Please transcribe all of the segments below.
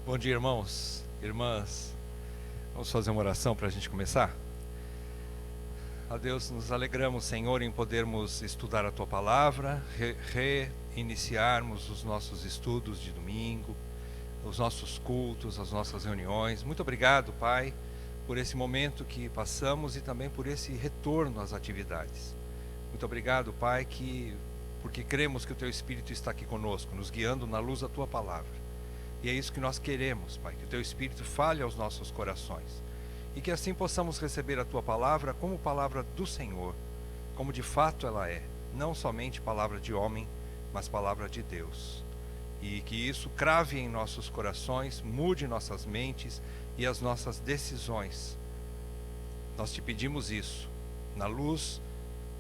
Bom dia, irmãos, irmãs. Vamos fazer uma oração para a gente começar? A Deus, nos alegramos, Senhor, em podermos estudar a Tua Palavra, reiniciarmos os nossos estudos de domingo, os nossos cultos, as nossas reuniões. Muito obrigado, Pai, por esse momento que passamos e também por esse retorno às atividades. Muito obrigado, Pai, porque cremos que o Teu Espírito está aqui conosco, nos guiando na luz da Tua Palavra. E é isso que nós queremos, Pai, que o Teu Espírito fale aos nossos corações. E que assim possamos receber a Tua Palavra como palavra do Senhor, como de fato ela é. Não somente palavra de homem, mas palavra de Deus. E que isso crave em nossos corações, mude nossas mentes e as nossas decisões. Nós Te pedimos isso, na luz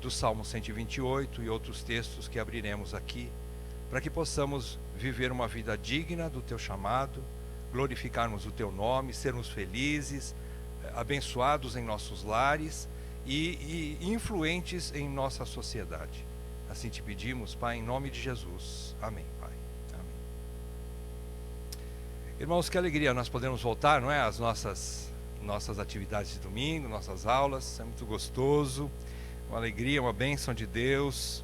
do Salmo 128 e outros textos que abriremos aqui, para que possamos viver uma vida digna do Teu chamado, glorificarmos o Teu nome, sermos felizes, abençoados em nossos lares e influentes em nossa sociedade. Assim Te pedimos, Pai, em nome de Jesus. Amém, Pai. Amém. Irmãos, que alegria nós podemos voltar, não é? Às nossas atividades de domingo, nossas aulas. É muito gostoso, uma alegria, uma bênção de Deus.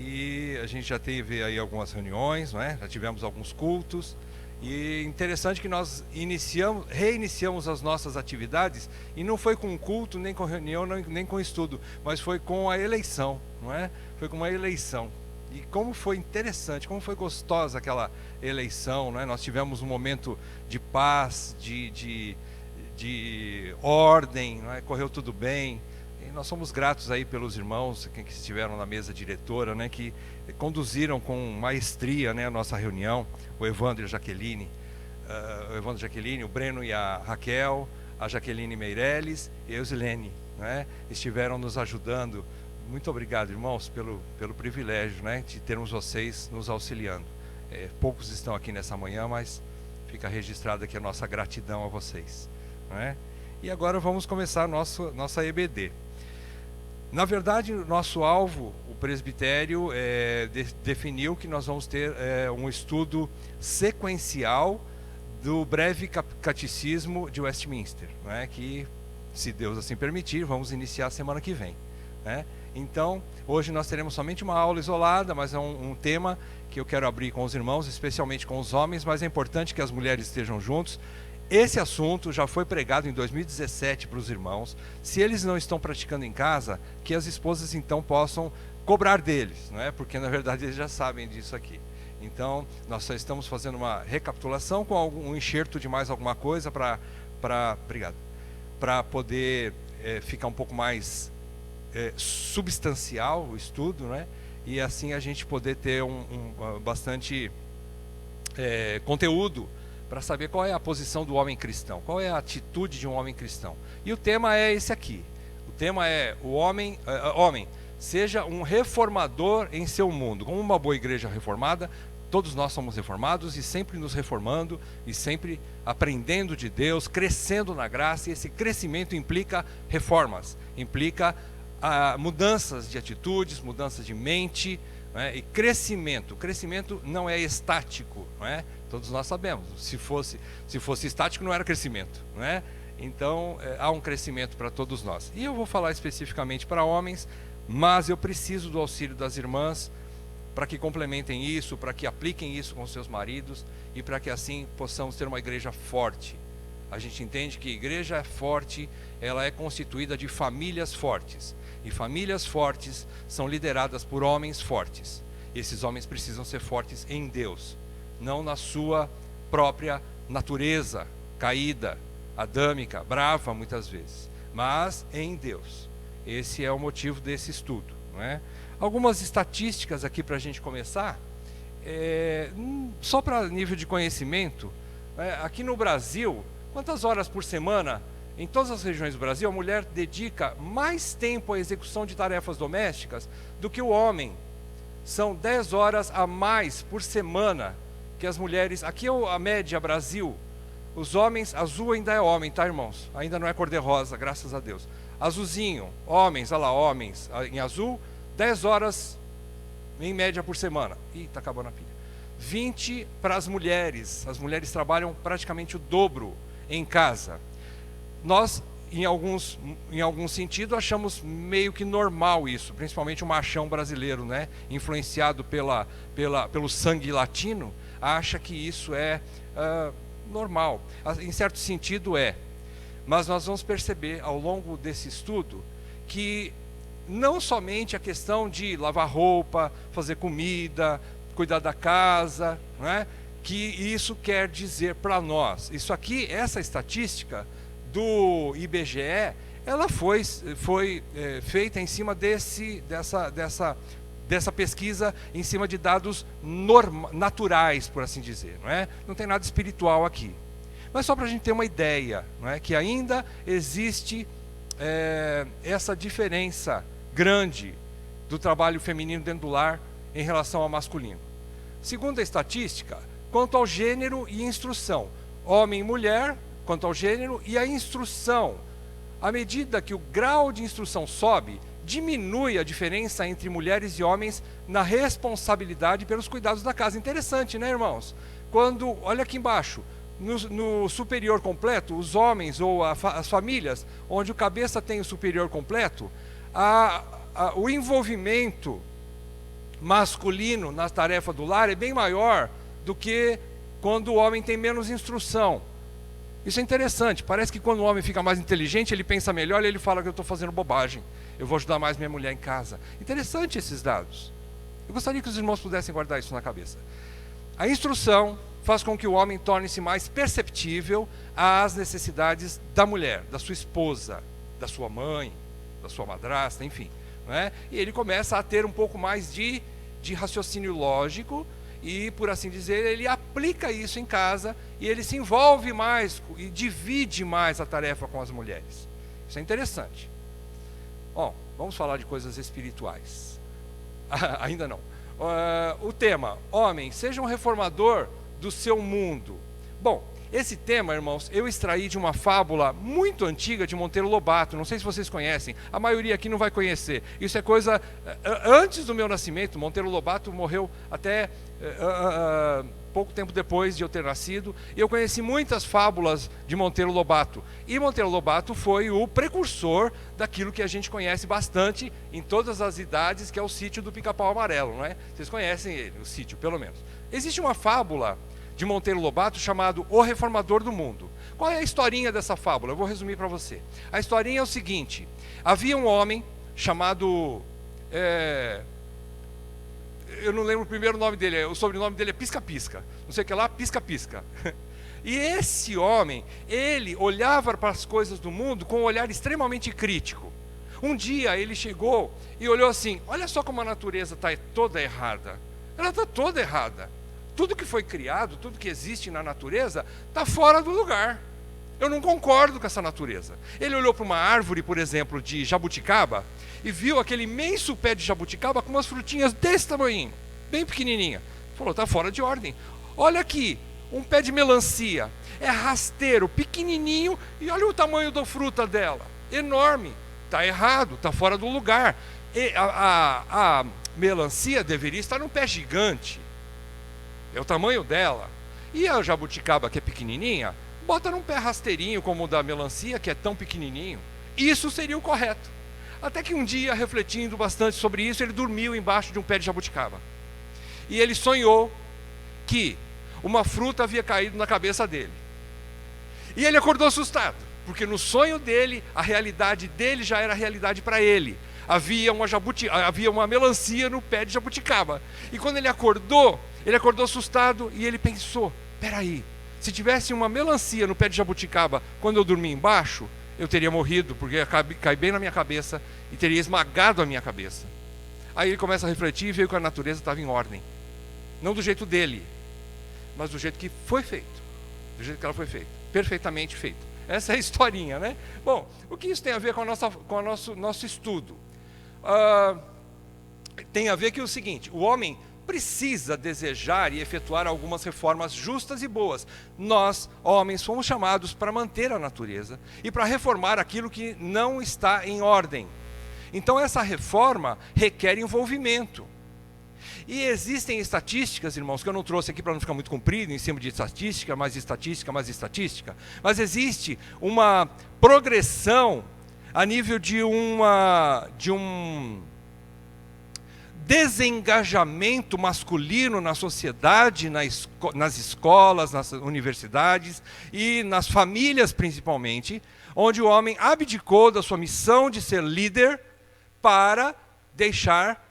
E a gente já teve aí algumas reuniões, não é? Já tivemos alguns cultos. E interessante que nós reiniciamos as nossas atividades, e não foi com culto, nem com reunião, nem com estudo, mas foi com a eleição, não é? Foi com uma eleição. E como foi interessante, como foi gostosa aquela eleição, não é? Nós tivemos um momento de paz, de ordem, não é? Correu tudo bem. E nós somos gratos aí pelos irmãos que estiveram na mesa diretora, né, que conduziram com maestria, né, a nossa reunião, o Evandro e a Jaqueline, o Breno e a Raquel, a Jaqueline Meirelles e a Eusilene, né, estiveram nos ajudando. Muito obrigado, irmãos, pelo privilégio, né, de termos vocês nos auxiliando. Poucos estão aqui nessa manhã, mas fica registrada aqui a nossa gratidão a vocês, né? E agora vamos começar a nossa EBD. Na verdade, o nosso alvo, o presbitério, definiu que nós vamos ter um estudo sequencial do breve catecismo de Westminster, né, que, se Deus assim permitir, vamos iniciar semana que vem, né? Então, hoje nós teremos somente uma aula isolada, mas é um tema que eu quero abrir com os irmãos, especialmente com os homens, mas é importante que as mulheres estejam juntos. Esse assunto já foi pregado em 2017 para os irmãos. Se eles não estão praticando em casa, que as esposas então possam cobrar deles, não é? Porque na verdade eles já sabem disso aqui. Então, nós só estamos fazendo uma recapitulação com um enxerto de mais alguma coisa para poder ficar um pouco mais substancial o estudo, né? E assim a gente poder ter bastante conteúdo para saber qual é a posição do homem cristão, qual é a atitude de um homem cristão. E o tema é esse aqui. O tema é o homem, seja um reformador em seu mundo. Como uma boa igreja reformada, todos nós somos reformados e sempre nos reformando e sempre aprendendo de Deus, crescendo na graça. E esse crescimento implica reformas, implica mudanças de atitudes, mudanças de mente, né? E crescimento. Crescimento não é estático, não é? Todos nós sabemos, se fosse estático não era crescimento, não é? Então há um crescimento para todos nós. E eu vou falar especificamente para homens, mas eu preciso do auxílio das irmãs para que complementem isso, para que apliquem isso com seus maridos e para que assim possamos ter uma igreja forte. A gente entende que a igreja forte, ela é constituída de famílias fortes. E famílias fortes são lideradas por homens fortes. E esses homens precisam ser fortes em Deus, não na sua própria natureza caída, adâmica, brava muitas vezes, mas em Deus. Esse é o motivo desse estudo, não é? Algumas estatísticas aqui para a gente começar, só para nível de conhecimento. Aqui no Brasil, quantas horas por semana, em todas as regiões do Brasil, a mulher dedica mais tempo à execução de tarefas domésticas do que o homem? São 10 horas a mais por semana que as mulheres. Aqui é a média Brasil. Os homens, azul ainda é homem, tá, irmãos? Ainda não é cor-de-rosa, graças a Deus. Azulzinho, homens, olha lá, homens em azul, 10 horas em média por semana. Ih, tá acabando a pilha. 20 para as mulheres. As mulheres trabalham praticamente o dobro em casa. Nós, em algum sentido, achamos meio que normal isso, principalmente o machão brasileiro, né? Influenciado pelo sangue latino, acha que isso é normal. Em certo sentido é. Mas nós vamos perceber ao longo desse estudo que não somente a questão de lavar roupa, fazer comida, cuidar da casa, né, que isso quer dizer para nós. Isso aqui, essa estatística do IBGE, ela foi feita em cima dessa pesquisa, em cima de dados naturais, por assim dizer. Não é? Não tem nada espiritual aqui. Mas só para a gente ter uma ideia, não é? Que ainda existe essa diferença grande do trabalho feminino dentro do lar em relação ao masculino. Segundo a estatística, quanto ao gênero e instrução, homem e mulher, quanto ao gênero e a instrução, à medida que o grau de instrução sobe, diminui a diferença entre mulheres e homens na responsabilidade pelos cuidados da casa. Interessante, né, irmãos? Olha aqui embaixo, no superior completo, os homens ou as famílias, onde o cabeça tem o superior completo, o envolvimento masculino na tarefa do lar é bem maior do que quando o homem tem menos instrução. Isso é interessante, parece que quando o homem fica mais inteligente, ele pensa melhor e ele fala que eu estou fazendo bobagem, eu vou ajudar mais minha mulher em casa. Interessante esses dados. Eu gostaria que os irmãos pudessem guardar isso na cabeça. A instrução faz com que o homem torne-se mais perceptível às necessidades da mulher, da sua esposa, da sua mãe, da sua madrasta, enfim. Não é? E ele começa a ter um pouco mais de raciocínio lógico e, por assim dizer, ele aplica isso em casa e ele se envolve mais e divide mais a tarefa com as mulheres. Isso é interessante. Bom, vamos falar de coisas espirituais. Ainda não. O tema, homem, seja um reformador do seu mundo. Bom, esse tema, irmãos, eu extraí de uma fábula muito antiga de Monteiro Lobato. Não sei se vocês conhecem, a maioria aqui não vai conhecer. Isso é coisa antes do meu nascimento. Monteiro Lobato morreu até pouco tempo depois de eu ter nascido. E eu conheci muitas fábulas de Monteiro Lobato. E Monteiro Lobato foi o precursor daquilo que a gente conhece bastante em todas as idades, que é o sítio do Pica-Pau Amarelo, não é? Vocês conhecem ele, o sítio, pelo menos. Existe uma fábula de Monteiro Lobato chamado O Reformador do Mundo. Qual é a historinha dessa fábula? Eu vou resumir para você. A historinha é o seguinte: havia um homem chamado... eu não lembro o primeiro nome dele, o sobrenome dele é Pisca-Pisca. Não sei o que lá, Pisca-Pisca. E esse homem, ele olhava para as coisas do mundo com um olhar extremamente crítico. Um dia ele chegou e olhou assim: olha só como a natureza está toda errada. Ela está toda errada. Tudo que foi criado, tudo que existe na natureza, está fora do lugar. Eu não concordo com essa natureza. Ele olhou para uma árvore, por exemplo, de jabuticaba, e viu aquele imenso pé de jabuticaba com umas frutinhas desse tamanho, bem pequenininha. Falou, está fora de ordem. Olha aqui, um pé de melancia, é rasteiro, pequenininho, e olha o tamanho da fruta dela, enorme. Está errado, está fora do lugar. E a melancia deveria estar num pé gigante. É o tamanho dela. E a jabuticaba, que é pequenininha, bota num pé rasteirinho como o da melancia, que é tão pequenininho. Isso seria o correto. Até que um dia, refletindo bastante sobre isso, ele dormiu embaixo de um pé de jabuticaba. E ele sonhou que uma fruta havia caído na cabeça dele. E ele acordou assustado, porque no sonho dele, a realidade dele já era a realidade para ele. Havia uma melancia no pé de jabuticaba. E quando ele acordou assustado e ele pensou, peraí, se tivesse uma melancia no pé de jabuticaba quando eu dormi embaixo, eu teria morrido, porque ia cair bem na minha cabeça e teria esmagado a minha cabeça. Aí ele começa a refletir e vê que a natureza estava em ordem. Não do jeito dele, mas do jeito que foi feito. Do jeito que ela foi feita. Perfeitamente feita. Essa é a historinha, né? Bom, o que isso tem a ver com o nosso estudo? Tem a ver que é o seguinte: o homem precisa desejar e efetuar algumas reformas justas e boas. Nós, homens, fomos chamados para manter a natureza e para reformar aquilo que não está em ordem. Então essa reforma requer envolvimento. E existem estatísticas, irmãos, que eu não trouxe aqui para não ficar muito comprido, em cima de estatística, mais estatística, mais estatística. Mas existe uma progressão a nível de um desengajamento masculino na sociedade, nas escolas, nas universidades e nas famílias principalmente, onde o homem abdicou da sua missão de ser líder para deixar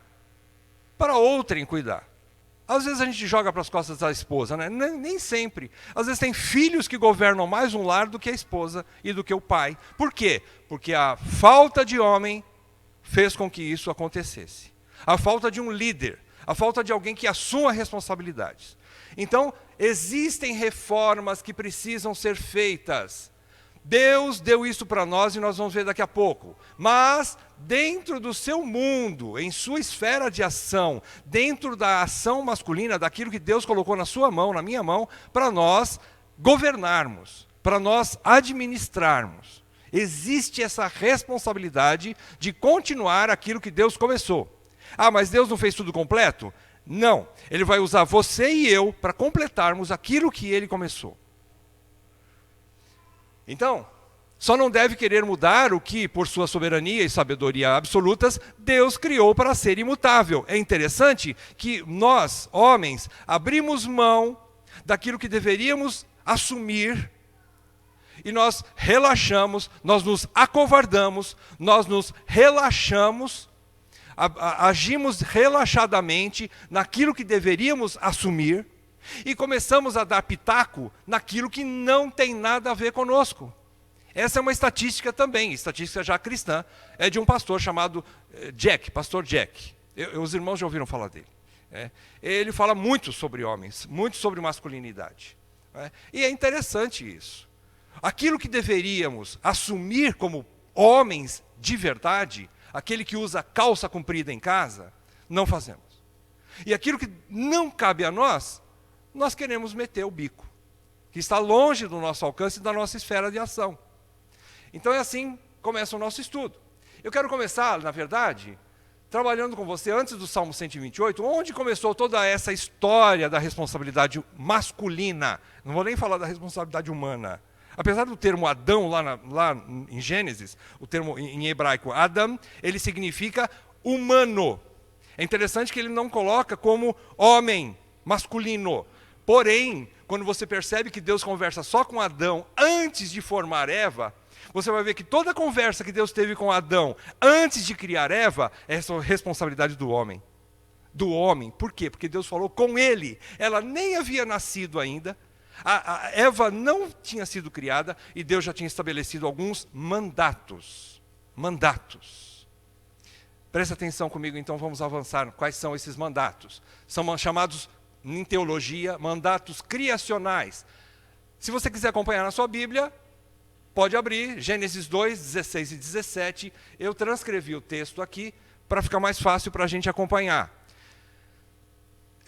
para outrem cuidar. Às vezes a gente joga para as costas da esposa, né? Nem sempre. Às vezes tem filhos que governam mais um lar do que a esposa e do que o pai. Por quê? Porque a falta de homem fez com que isso acontecesse. A falta de um líder, a falta de alguém que assuma responsabilidades. Então, existem reformas que precisam ser feitas. Deus deu isso para nós e nós vamos ver daqui a pouco. Mas, dentro do seu mundo, em sua esfera de ação, dentro da ação masculina, daquilo que Deus colocou na sua mão, na minha mão, para nós governarmos, para nós administrarmos. Existe essa responsabilidade de continuar aquilo que Deus começou. Ah, mas Deus não fez tudo completo? Não. Ele vai usar você e eu para completarmos aquilo que Ele começou. Então, só não deve querer mudar o que, por sua soberania e sabedoria absolutas, Deus criou para ser imutável. É interessante que nós, homens, abrimos mão daquilo que deveríamos assumir e nós relaxamos, nós nos acovardamos, nós nos relaxamos, agimos relaxadamente naquilo que deveríamos assumir e começamos a dar pitaco naquilo que não tem nada a ver conosco. Essa é uma estatística também, estatística já cristã, é de um pastor chamado Jack, pastor Jack. Os irmãos já ouviram falar dele. Ele fala muito sobre homens, muito sobre masculinidade. E é interessante isso. Aquilo que deveríamos assumir como homens de verdade, aquele que usa calça comprida em casa, não fazemos. E aquilo que não cabe a nós, nós queremos meter o bico, que está longe do nosso alcance e da nossa esfera de ação. Então é assim que começa o nosso estudo. Eu quero começar, na verdade, trabalhando com você antes do Salmo 128, onde começou toda essa história da responsabilidade masculina. Não vou nem falar da responsabilidade humana. Apesar do termo Adão, lá em Gênesis, o termo em hebraico Adam, ele significa humano. É interessante que ele não coloca como homem, masculino. Porém, quando você percebe que Deus conversa só com Adão antes de formar Eva, você vai ver que toda a conversa que Deus teve com Adão antes de criar Eva é responsabilidade do homem. Do homem. Por quê? Porque Deus falou com ele. Ela nem havia nascido ainda. A Eva não tinha sido criada e Deus já tinha estabelecido alguns mandatos. Mandatos. Presta atenção comigo, então vamos avançar. Quais são esses mandatos? São chamados, em teologia, mandatos criacionais. Se você quiser acompanhar na sua Bíblia, pode abrir, Gênesis 2, 16 e 17. Eu transcrevi o texto aqui para ficar mais fácil para a gente acompanhar.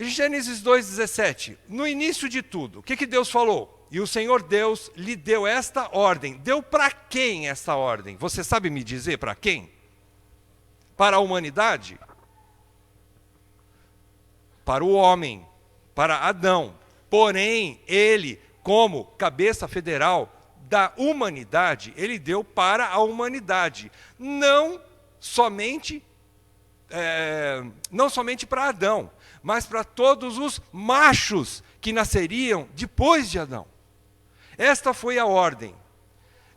Gênesis 2,17, no início de tudo, o que Deus falou? E o Senhor Deus lhe deu esta ordem. Deu para quem essa ordem? Você sabe me dizer para quem? Para a humanidade? Para o homem, para Adão. Porém, ele, como cabeça federal da humanidade, ele deu para a humanidade. Não somente para Adão, mas para todos os machos que nasceriam depois de Adão. Esta foi a ordem.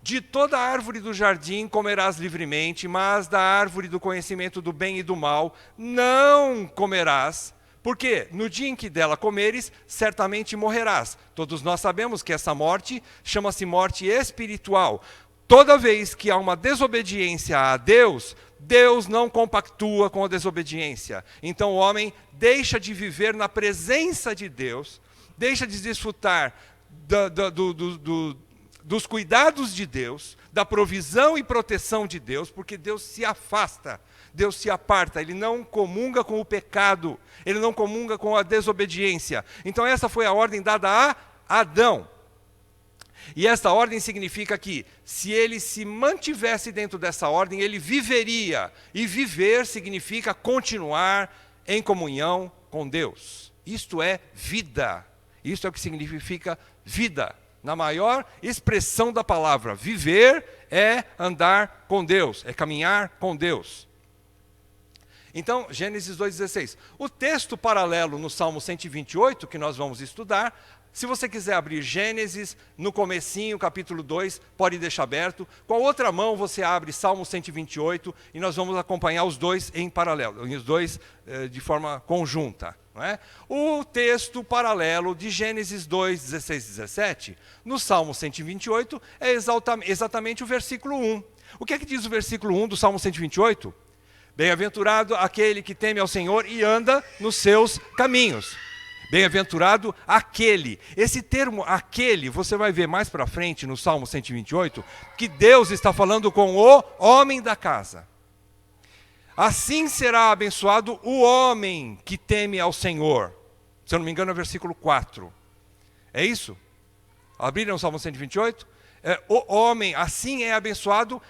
De toda árvore do jardim comerás livremente, mas da árvore do conhecimento do bem e do mal não comerás, porque no dia em que dela comeres, certamente morrerás. Todos nós sabemos que essa morte chama-se morte espiritual. Toda vez que há uma desobediência a Deus, Deus não compactua com a desobediência. Então o homem deixa de viver na presença de Deus, deixa de desfrutar dos cuidados de Deus, da provisão e proteção de Deus, porque Deus se afasta, Deus se aparta, Ele não comunga com o pecado, Ele não comunga com a desobediência. Então essa foi a ordem dada a Adão. E esta ordem significa que, se ele se mantivesse dentro dessa ordem, ele viveria. E viver significa continuar em comunhão com Deus. Isto é vida. Isto é o que significa vida. Na maior expressão da palavra, viver é andar com Deus, é caminhar com Deus. Então, Gênesis 2,16. O texto paralelo no Salmo 128, que nós vamos estudar, se você quiser abrir Gênesis, no comecinho, capítulo 2, pode deixar aberto. Com a outra mão você abre Salmo 128 e nós vamos acompanhar os dois em paralelo, os dois de forma conjunta. Não é? O texto paralelo de Gênesis 2, 16 e 17, no Salmo 128, é exatamente o versículo 1. O que é que diz o versículo 1 do Salmo 128? Bem-aventurado aquele que teme ao Senhor e anda nos seus caminhos. Bem-aventurado aquele. Esse termo aquele, você vai ver mais para frente no Salmo 128, que Deus está falando com o homem da casa. Assim será abençoado o homem que teme ao Senhor. Se eu não me engano é o versículo 4. É isso? Abriram o Salmo 128? O homem, assim é abençoado,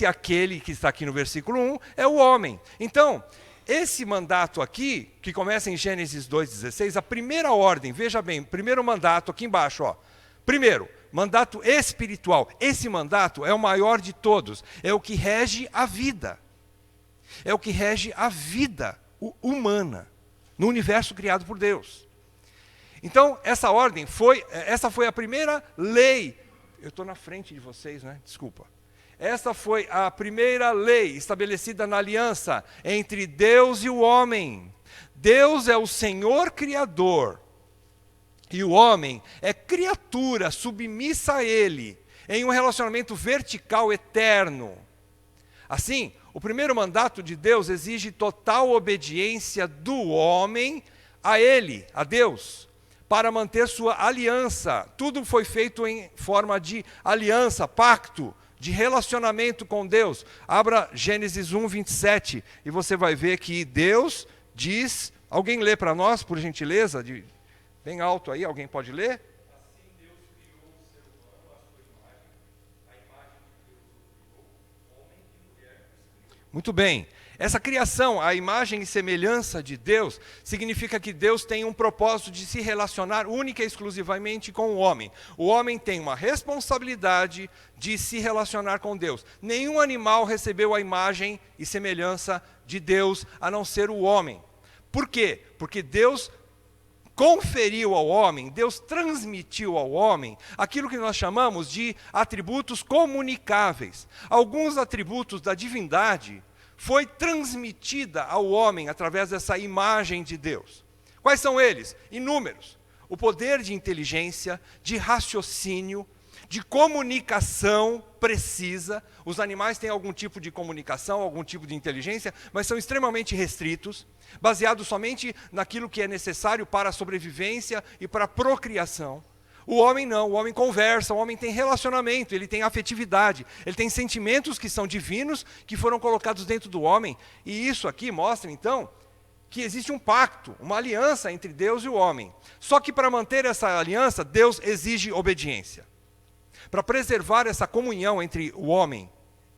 aquele que está aqui no versículo 1, é o homem. Então, esse mandato aqui, que começa em Gênesis 2,16, a primeira ordem, veja bem, primeiro mandato aqui embaixo, ó. Primeiro, mandato espiritual. Esse mandato é o maior de todos, é o que rege a vida. É o que rege a vida humana, no universo criado por Deus. Então, essa foi a primeira lei. Eu estou na frente de vocês, né? Desculpa. Essa foi a primeira lei estabelecida na aliança entre Deus e o homem. Deus é o Senhor Criador. E o homem é criatura submissa a Ele, em um relacionamento vertical eterno. Assim, o primeiro mandato de Deus exige total obediência do homem a Ele, a Deus, para manter sua aliança. Tudo foi feito em forma de aliança, pacto, de relacionamento com Deus. Abra Gênesis 1, 27, e você vai ver que Deus diz... Alguém lê para nós, por gentileza? Bem alto aí, alguém pode ler? Assim Deus criou o ser humano à sua imagem, a imagem de Deus o criou, homem e mulher os criou. Muito bem. Essa criação, a imagem e semelhança de Deus, significa que Deus tem um propósito de se relacionar única e exclusivamente com o homem. O homem tem uma responsabilidade de se relacionar com Deus. Nenhum animal recebeu a imagem e semelhança de Deus, a não ser o homem. Por quê? Porque Deus conferiu ao homem, Deus transmitiu ao homem aquilo que nós chamamos de atributos comunicáveis. Alguns atributos da divindade foi transmitida ao homem através dessa imagem de Deus. Quais são eles? Inúmeros. O poder de inteligência, de raciocínio, de comunicação precisa. Os animais têm algum tipo de comunicação, algum tipo de inteligência, mas são extremamente restritos, baseados somente naquilo que é necessário para a sobrevivência e para a procriação. O homem não, o homem conversa, o homem tem relacionamento, ele tem afetividade, ele tem sentimentos que são divinos, que foram colocados dentro do homem. E isso aqui mostra, então, que existe um pacto, uma aliança entre Deus e o homem. Só que para manter essa aliança, Deus exige obediência. Para preservar essa comunhão entre o homem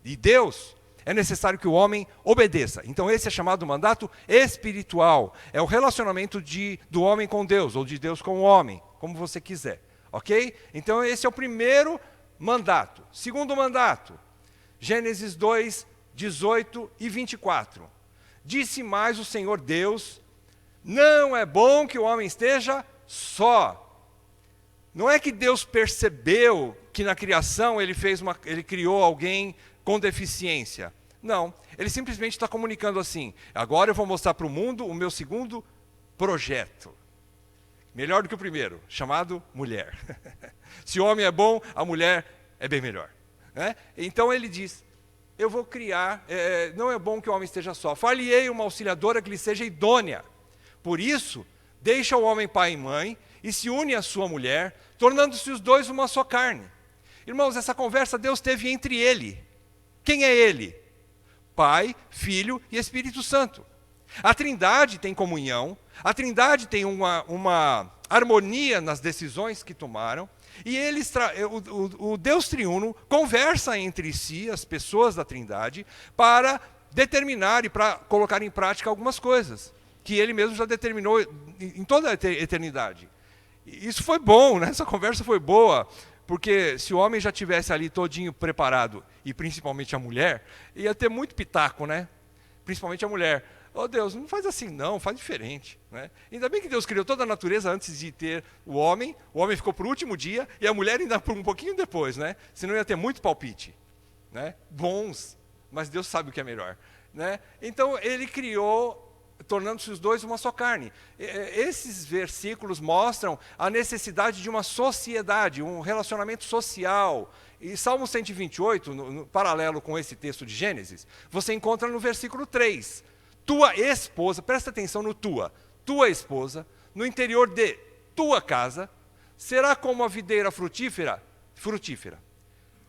e Deus, é necessário que o homem obedeça. Então esse é chamado mandato espiritual. É o relacionamento do homem com Deus, ou de Deus com o homem, como você quiser. Ok? Então esse é o primeiro mandato. Segundo mandato, Gênesis 2, 18 e 24. Disse mais o Senhor Deus, não é bom que o homem esteja só. Não é que Deus percebeu que na criação ele criou alguém com deficiência. Não, ele simplesmente está comunicando assim, agora eu vou mostrar para o mundo o meu segundo projeto. Melhor do que o primeiro, chamado mulher. Se o homem é bom, a mulher é bem melhor. Né? Então ele diz, eu vou criar, não é bom que o homem esteja só. Far-lhe-ei uma auxiliadora que lhe seja idônea. Por isso, deixa o homem pai e mãe e se une à sua mulher, tornando-se os dois uma só carne. Irmãos, essa conversa Deus teve entre ele. Quem é ele? Pai, Filho e Espírito Santo. A Trindade tem comunhão, a Trindade tem uma harmonia nas decisões que tomaram, e o Deus triuno conversa entre si, as pessoas da Trindade, para determinar e para colocar em prática algumas coisas. que ele mesmo já determinou em toda a eternidade. Isso foi bom, né? Essa conversa foi boa, porque se o homem já tivesse ali todinho preparado, e principalmente a mulher, ia ter muito pitaco, né? Principalmente a mulher. Oh Deus, não faz assim não, faz diferente. Né? Ainda bem que Deus criou toda a natureza antes de ter o homem ficou para o último dia, e a mulher ainda por um pouquinho depois, né? Senão ia ter muito palpite. Né? Bons, mas Deus sabe o que é melhor. Né? Então ele criou, tornando-se os dois uma só carne. Esses versículos mostram a necessidade de uma sociedade, um relacionamento social. E Salmo 128, no paralelo com esse texto de Gênesis, você encontra no versículo 3. Tua esposa, presta atenção no tua esposa, no interior de tua casa, será como a videira frutífera.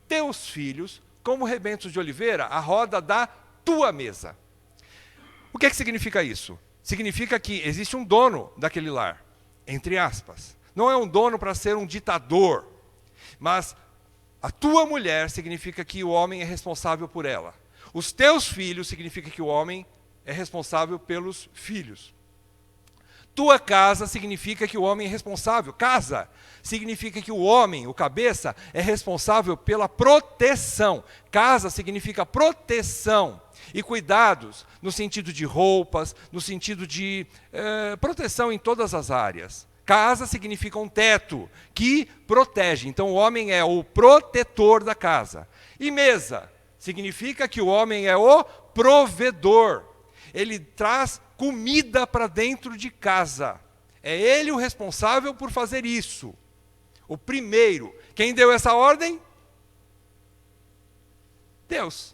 Teus filhos, como rebentos de oliveira, à roda da tua mesa. O que significa isso? Significa que existe um dono daquele lar, entre aspas. Não é um dono para ser um ditador, mas a tua mulher significa que o homem é responsável por ela. Os teus filhos significa que o homem é responsável pelos filhos. Tua casa significa que o homem é responsável. Casa significa que o homem, o cabeça, é responsável pela proteção. Casa significa proteção e cuidados no sentido de roupas, no sentido de proteção em todas as áreas. Casa significa um teto que protege. Então o homem é o protetor da casa. E mesa significa que o homem é o provedor. Ele traz comida para dentro de casa. É ele o responsável por fazer isso. O primeiro. Quem deu essa ordem? Deus.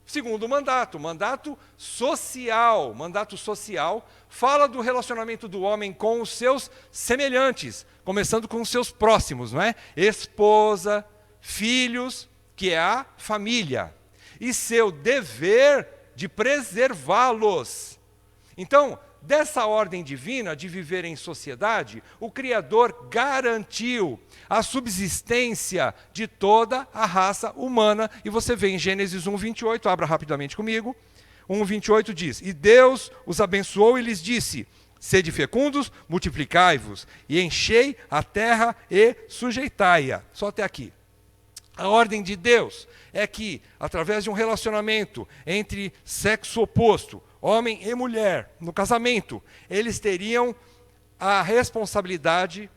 Segundo mandato social. Mandato social fala do relacionamento do homem com os seus semelhantes, começando com os seus próximos, não é? Esposa, filhos, que é a família. E seu dever de preservá-los. Então, dessa ordem divina de viver em sociedade, o Criador garantiu a subsistência de toda a raça humana. E você vê em Gênesis 1:28, abra rapidamente comigo. 1:28 diz: E Deus os abençoou e lhes disse: Sede fecundos, multiplicai-vos, e enchei a terra e sujeitai-a. Só até aqui. A ordem de Deus é que, através de um relacionamento entre sexo oposto, homem e mulher, no casamento, eles teriam a responsabilidade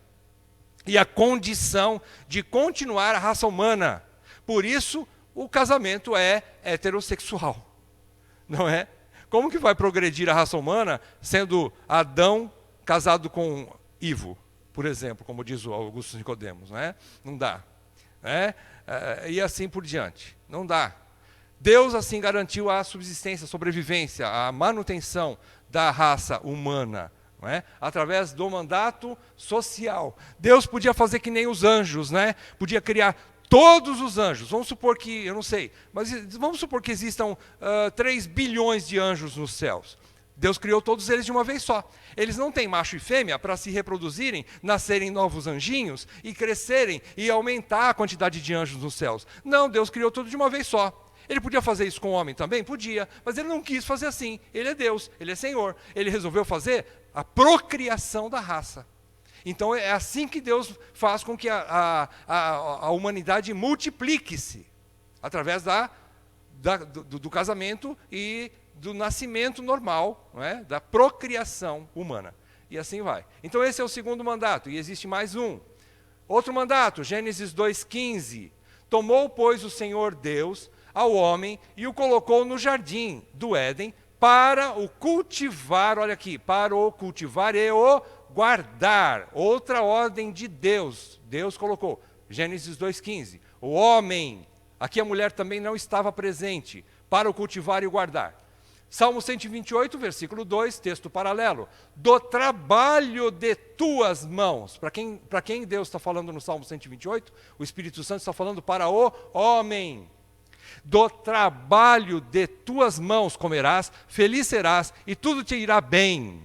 e a condição de continuar a raça humana. Por isso, o casamento é heterossexual, não é? Como que vai progredir a raça humana sendo Adão casado com Ivo, por exemplo, como diz o Augusto Nicodemos, não é? Não dá. E assim por diante. Não dá. Deus assim garantiu a subsistência, a sobrevivência, a manutenção da raça humana, não é? Através do mandato social. Deus podia fazer que nem os anjos, né? Podia criar todos os anjos. Vamos supor que, eu não sei, mas vamos supor que existam 3 bilhões de anjos nos céus. Deus criou todos eles de uma vez só. Eles não têm macho e fêmea para se reproduzirem, nascerem novos anjinhos e crescerem e aumentar a quantidade de anjos nos céus. Não, Deus criou tudo de uma vez só. Ele podia fazer isso com o homem também? Podia, mas ele não quis fazer assim. Ele é Deus, ele é Senhor. Ele resolveu fazer a procriação da raça. Então é assim que Deus faz com que a humanidade multiplique-se, através do casamento e do nascimento normal, não é? Da procriação humana. E assim vai. Então esse é o segundo mandato, e existe mais um. Outro mandato, Gênesis 2:15. Tomou, pois, o Senhor Deus ao homem e o colocou no jardim do Éden para o cultivar, olha aqui, para o cultivar e o guardar. Outra ordem de Deus. Deus colocou, Gênesis 2:15. O homem, aqui a mulher também não estava presente, para o cultivar e o guardar. Salmo 128, versículo 2, texto paralelo. Do trabalho de tuas mãos. Para quem Deus está falando no Salmo 128? O Espírito Santo está falando para o homem. Do trabalho de tuas mãos comerás, feliz serás e tudo te irá bem.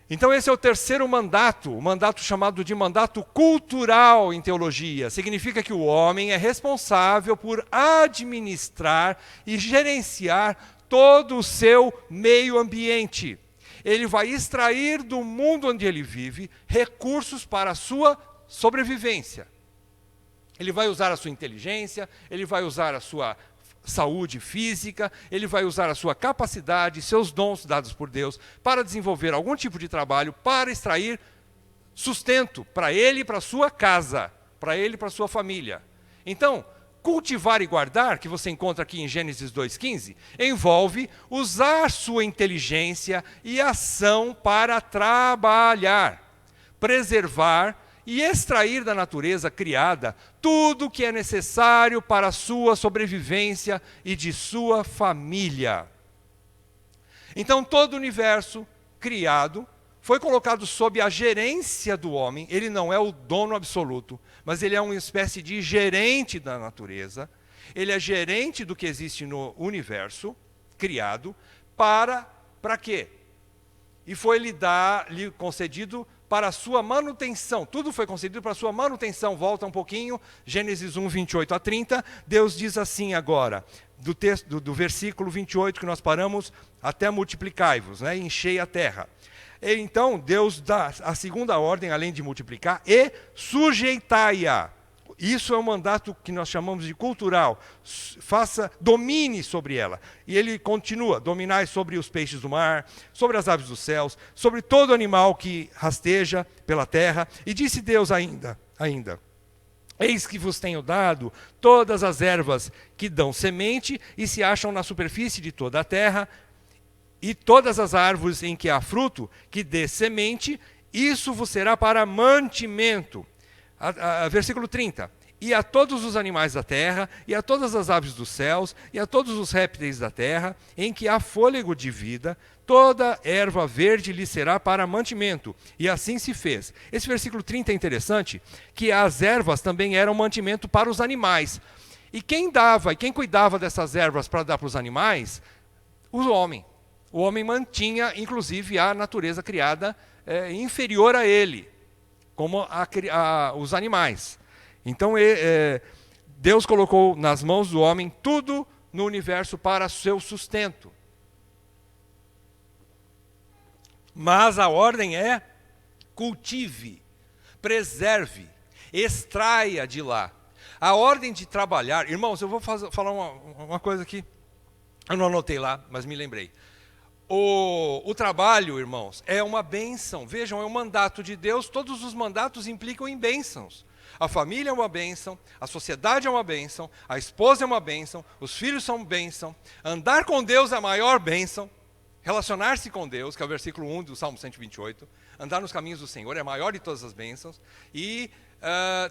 Então esse é o terceiro mandato, o mandato chamado de mandato cultural em teologia. Significa que o homem é responsável por administrar e gerenciar todo o seu meio ambiente. ele vai extrair do mundo onde ele vive recursos para a sua sobrevivência. Ele vai usar a sua inteligência, ele vai usar a sua saúde física, ele vai usar a sua capacidade, seus dons dados por Deus, para desenvolver algum tipo de trabalho, para extrair sustento para ele e para a sua casa, para ele e para a sua família. Então, cultivar e guardar, que você encontra aqui em Gênesis 2,15, envolve usar sua inteligência e ação para trabalhar, preservar e extrair da natureza criada tudo o que é necessário para a sua sobrevivência e de sua família. Então, todo o universo criado foi colocado sob a gerência do homem. Ele não é o dono absoluto, mas ele é uma espécie de gerente da natureza. Ele é gerente do que existe no universo criado. Para quê? E foi lhe concedido para a sua manutenção. Tudo foi concedido para a sua manutenção. Volta um pouquinho, Gênesis 1, 28 a 30. Deus diz assim agora, do versículo 28 que nós paramos, até multiplicai-vos, né, enchei a terra. Então, Deus dá a segunda ordem, além de multiplicar, e sujeitai-a. Isso é um mandato que nós chamamos de cultural. Domine sobre ela. E ele continua, dominai sobre os peixes do mar, sobre as aves dos céus, sobre todo animal que rasteja pela terra. E disse Deus ainda, eis que vos tenho dado todas as ervas que dão semente e se acham na superfície de toda a terra, e todas as árvores em que há fruto, que dê semente, isso vos será para mantimento. Versículo 30. E a todos os animais da terra, e a todas as aves dos céus, e a todos os répteis da terra, em que há fôlego de vida, toda erva verde lhe será para mantimento. E assim se fez. Esse versículo 30 é interessante, que as ervas também eram mantimento para os animais. E quem cuidava dessas ervas para dar para os animais? O homem. O homem mantinha, inclusive, a natureza criada inferior a ele, como os animais. Então, Deus colocou nas mãos do homem tudo no universo para seu sustento. Mas a ordem é: cultive, preserve, extraia de lá. A ordem de trabalhar... Irmãos, eu vou falar uma coisa aqui. Eu não anotei lá, mas me lembrei. O trabalho, irmãos, é uma bênção. Vejam, é um mandato de Deus. Todos os mandatos implicam em bênçãos. A família é uma bênção, a sociedade é uma bênção, a esposa é uma bênção, os filhos são bênção. Andar com Deus é a maior bênção. Relacionar-se com Deus, que é o versículo 1 do Salmo 128. Andar nos caminhos do Senhor é a maior de todas as bênçãos. E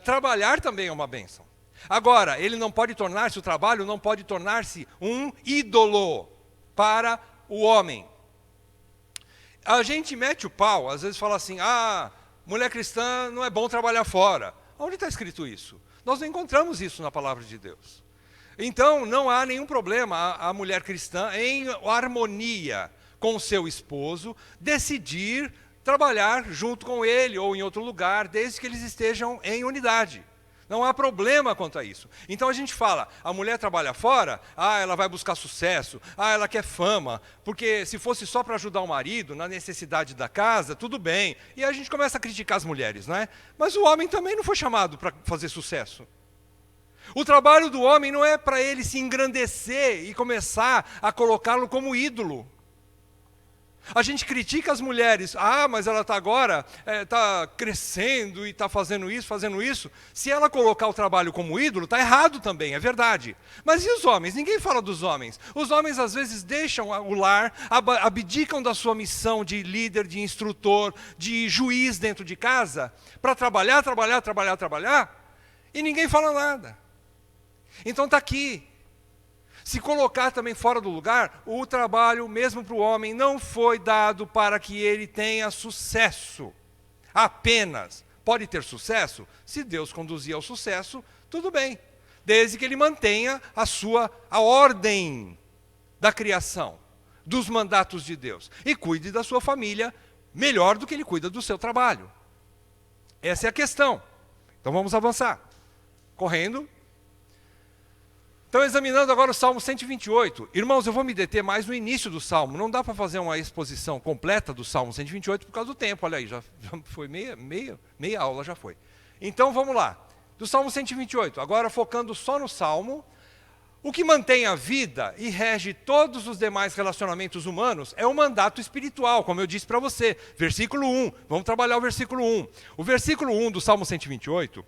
trabalhar também é uma bênção. Agora, o trabalho não pode tornar-se um ídolo para o homem. A gente mete o pau, às vezes fala assim: mulher cristã não é bom trabalhar fora. Onde está escrito isso? Nós não encontramos isso na palavra de Deus. Então, não há nenhum problema a mulher cristã, em harmonia com o seu esposo, decidir trabalhar junto com ele ou em outro lugar, desde que eles estejam em unidade. Não há problema quanto a isso. Então a gente fala, a mulher trabalha fora, ela vai buscar sucesso, ela quer fama, porque se fosse só para ajudar o marido na necessidade da casa, tudo bem. E a gente começa a criticar as mulheres, não é? Mas o homem também não foi chamado para fazer sucesso. O trabalho do homem não é para ele se engrandecer e começar a colocá-lo como ídolo. A gente critica as mulheres, mas ela está agora, está crescendo e está fazendo isso. Se ela colocar o trabalho como ídolo, está errado também, é verdade. Mas e os homens? Ninguém fala dos homens. Os homens às vezes deixam o lar, abdicam da sua missão de líder, de instrutor, de juiz dentro de casa, para trabalhar, e ninguém fala nada. Então está aqui. Se colocar também fora do lugar, o trabalho, mesmo para o homem, não foi dado para que ele tenha sucesso. Apenas. Pode ter sucesso? Se Deus conduzir ao sucesso, tudo bem. Desde que ele mantenha a ordem da criação, dos mandatos de Deus. E cuide da sua família melhor do que ele cuida do seu trabalho. Essa é a questão. Então vamos avançar. Correndo. Então, examinando agora o Salmo 128. Irmãos, eu vou me deter mais no início do Salmo. Não dá para fazer uma exposição completa do Salmo 128 por causa do tempo. Olha aí, já foi meia aula, já foi. Então, vamos lá. Do Salmo 128, agora focando só no Salmo. O que mantém a vida e rege todos os demais relacionamentos humanos é o mandato espiritual, como eu disse para você. Versículo 1, vamos trabalhar o versículo 1. O versículo 1 do Salmo 128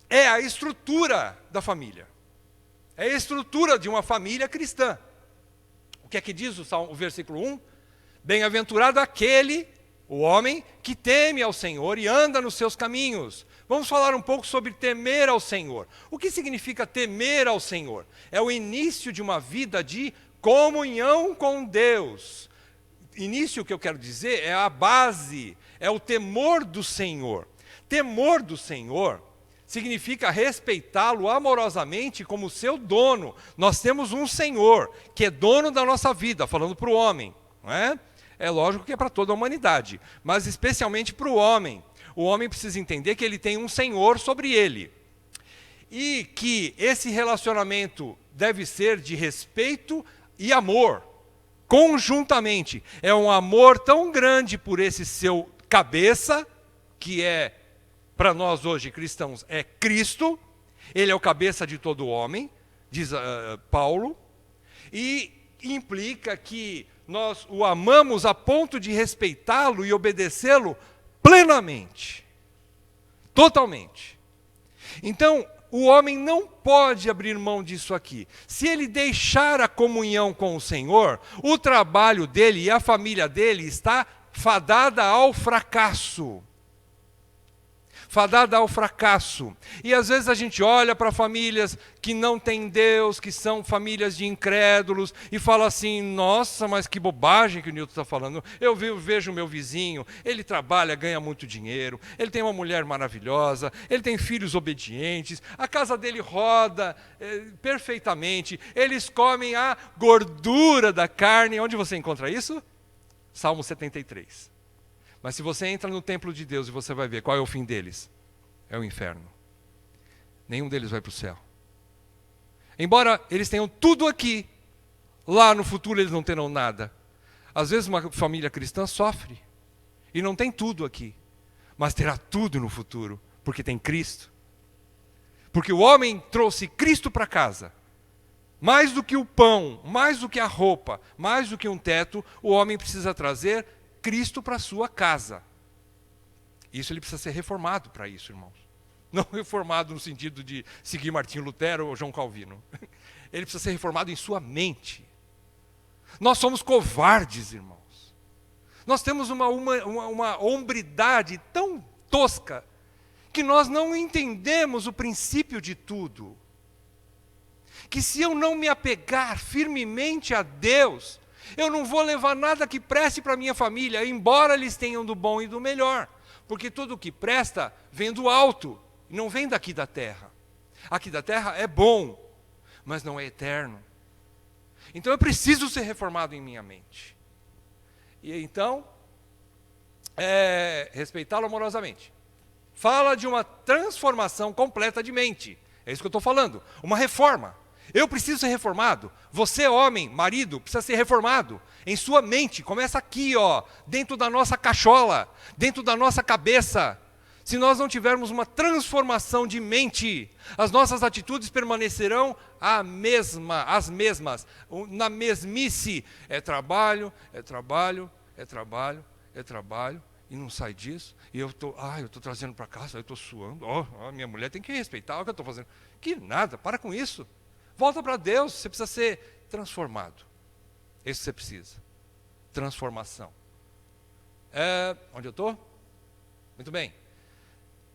é a estrutura da família. É a estrutura de uma família cristã. O que é que diz o versículo 1? Bem-aventurado aquele, o homem, que teme ao Senhor e anda nos seus caminhos. Vamos falar um pouco sobre temer ao Senhor. O que significa temer ao Senhor? É o início de uma vida de comunhão com Deus. Início, que eu quero dizer, é a base, é o temor do Senhor. Temor do Senhor significa respeitá-lo amorosamente como seu dono. Nós temos um Senhor que é dono da nossa vida, falando para o homem, não é? É lógico que é para toda a humanidade, mas especialmente para o homem. O homem precisa entender que ele tem um Senhor sobre ele. E que esse relacionamento deve ser de respeito e amor, conjuntamente. É um amor tão grande por esse seu cabeça, que é, para nós hoje cristãos, é Cristo. Ele é o cabeça de todo homem, diz Paulo. E implica que nós o amamos a ponto de respeitá-lo e obedecê-lo plenamente, totalmente. Então, o homem não pode abrir mão disso aqui. Se ele deixar a comunhão com o Senhor, o trabalho dele e a família dele está fadada ao fracasso. Fadada ao fracasso. E às vezes a gente olha para famílias que não têm Deus, que são famílias de incrédulos, e fala assim, nossa, mas que bobagem que o Nilton está falando. Eu vejo o meu vizinho, ele trabalha, ganha muito dinheiro, ele tem uma mulher maravilhosa, ele tem filhos obedientes, a casa dele roda perfeitamente, eles comem a gordura da carne. Onde você encontra isso? Salmo 73. Mas se você entra no templo de Deus e você vai ver qual é o fim deles, é o inferno. Nenhum deles vai para o céu. Embora eles tenham tudo aqui, lá no futuro eles não terão nada. Às vezes uma família cristã sofre e não tem tudo aqui, mas terá tudo no futuro, porque tem Cristo. Porque o homem trouxe Cristo para casa. Mais do que o pão, mais do que a roupa, mais do que um teto, o homem precisa trazer Cristo para a sua casa. Isso ele precisa ser reformado para isso, irmãos. Não reformado no sentido de seguir Martinho Lutero ou João Calvino. Ele precisa ser reformado em sua mente. Nós somos covardes, irmãos. Nós temos uma hombridade tão tosca que nós não entendemos o princípio de tudo. Que se eu não me apegar firmemente a Deus, eu não vou levar nada que preste para a minha família, embora eles tenham do bom e do melhor. Porque tudo que presta vem do alto, não vem daqui da terra. Aqui da terra é bom, mas não é eterno. Então eu preciso ser reformado em minha mente. E então, respeitá-lo amorosamente. Fala de uma transformação completa de mente. É isso que eu estou falando. Uma reforma. Eu preciso ser reformado. Você, homem, marido, precisa ser reformado. Em sua mente. Começa aqui, ó, dentro da nossa cachola, dentro da nossa cabeça. Se nós não tivermos uma transformação de mente, as nossas atitudes permanecerão as mesmas, na mesmice. É trabalho, é trabalho, é trabalho, é trabalho, e não sai disso. E eu estou trazendo para casa, eu estou suando. Minha mulher tem que respeitar o que eu estou fazendo. Que nada, para com isso. Volta para Deus, você precisa ser transformado. Isso você precisa. Transformação. Onde eu estou? Muito bem.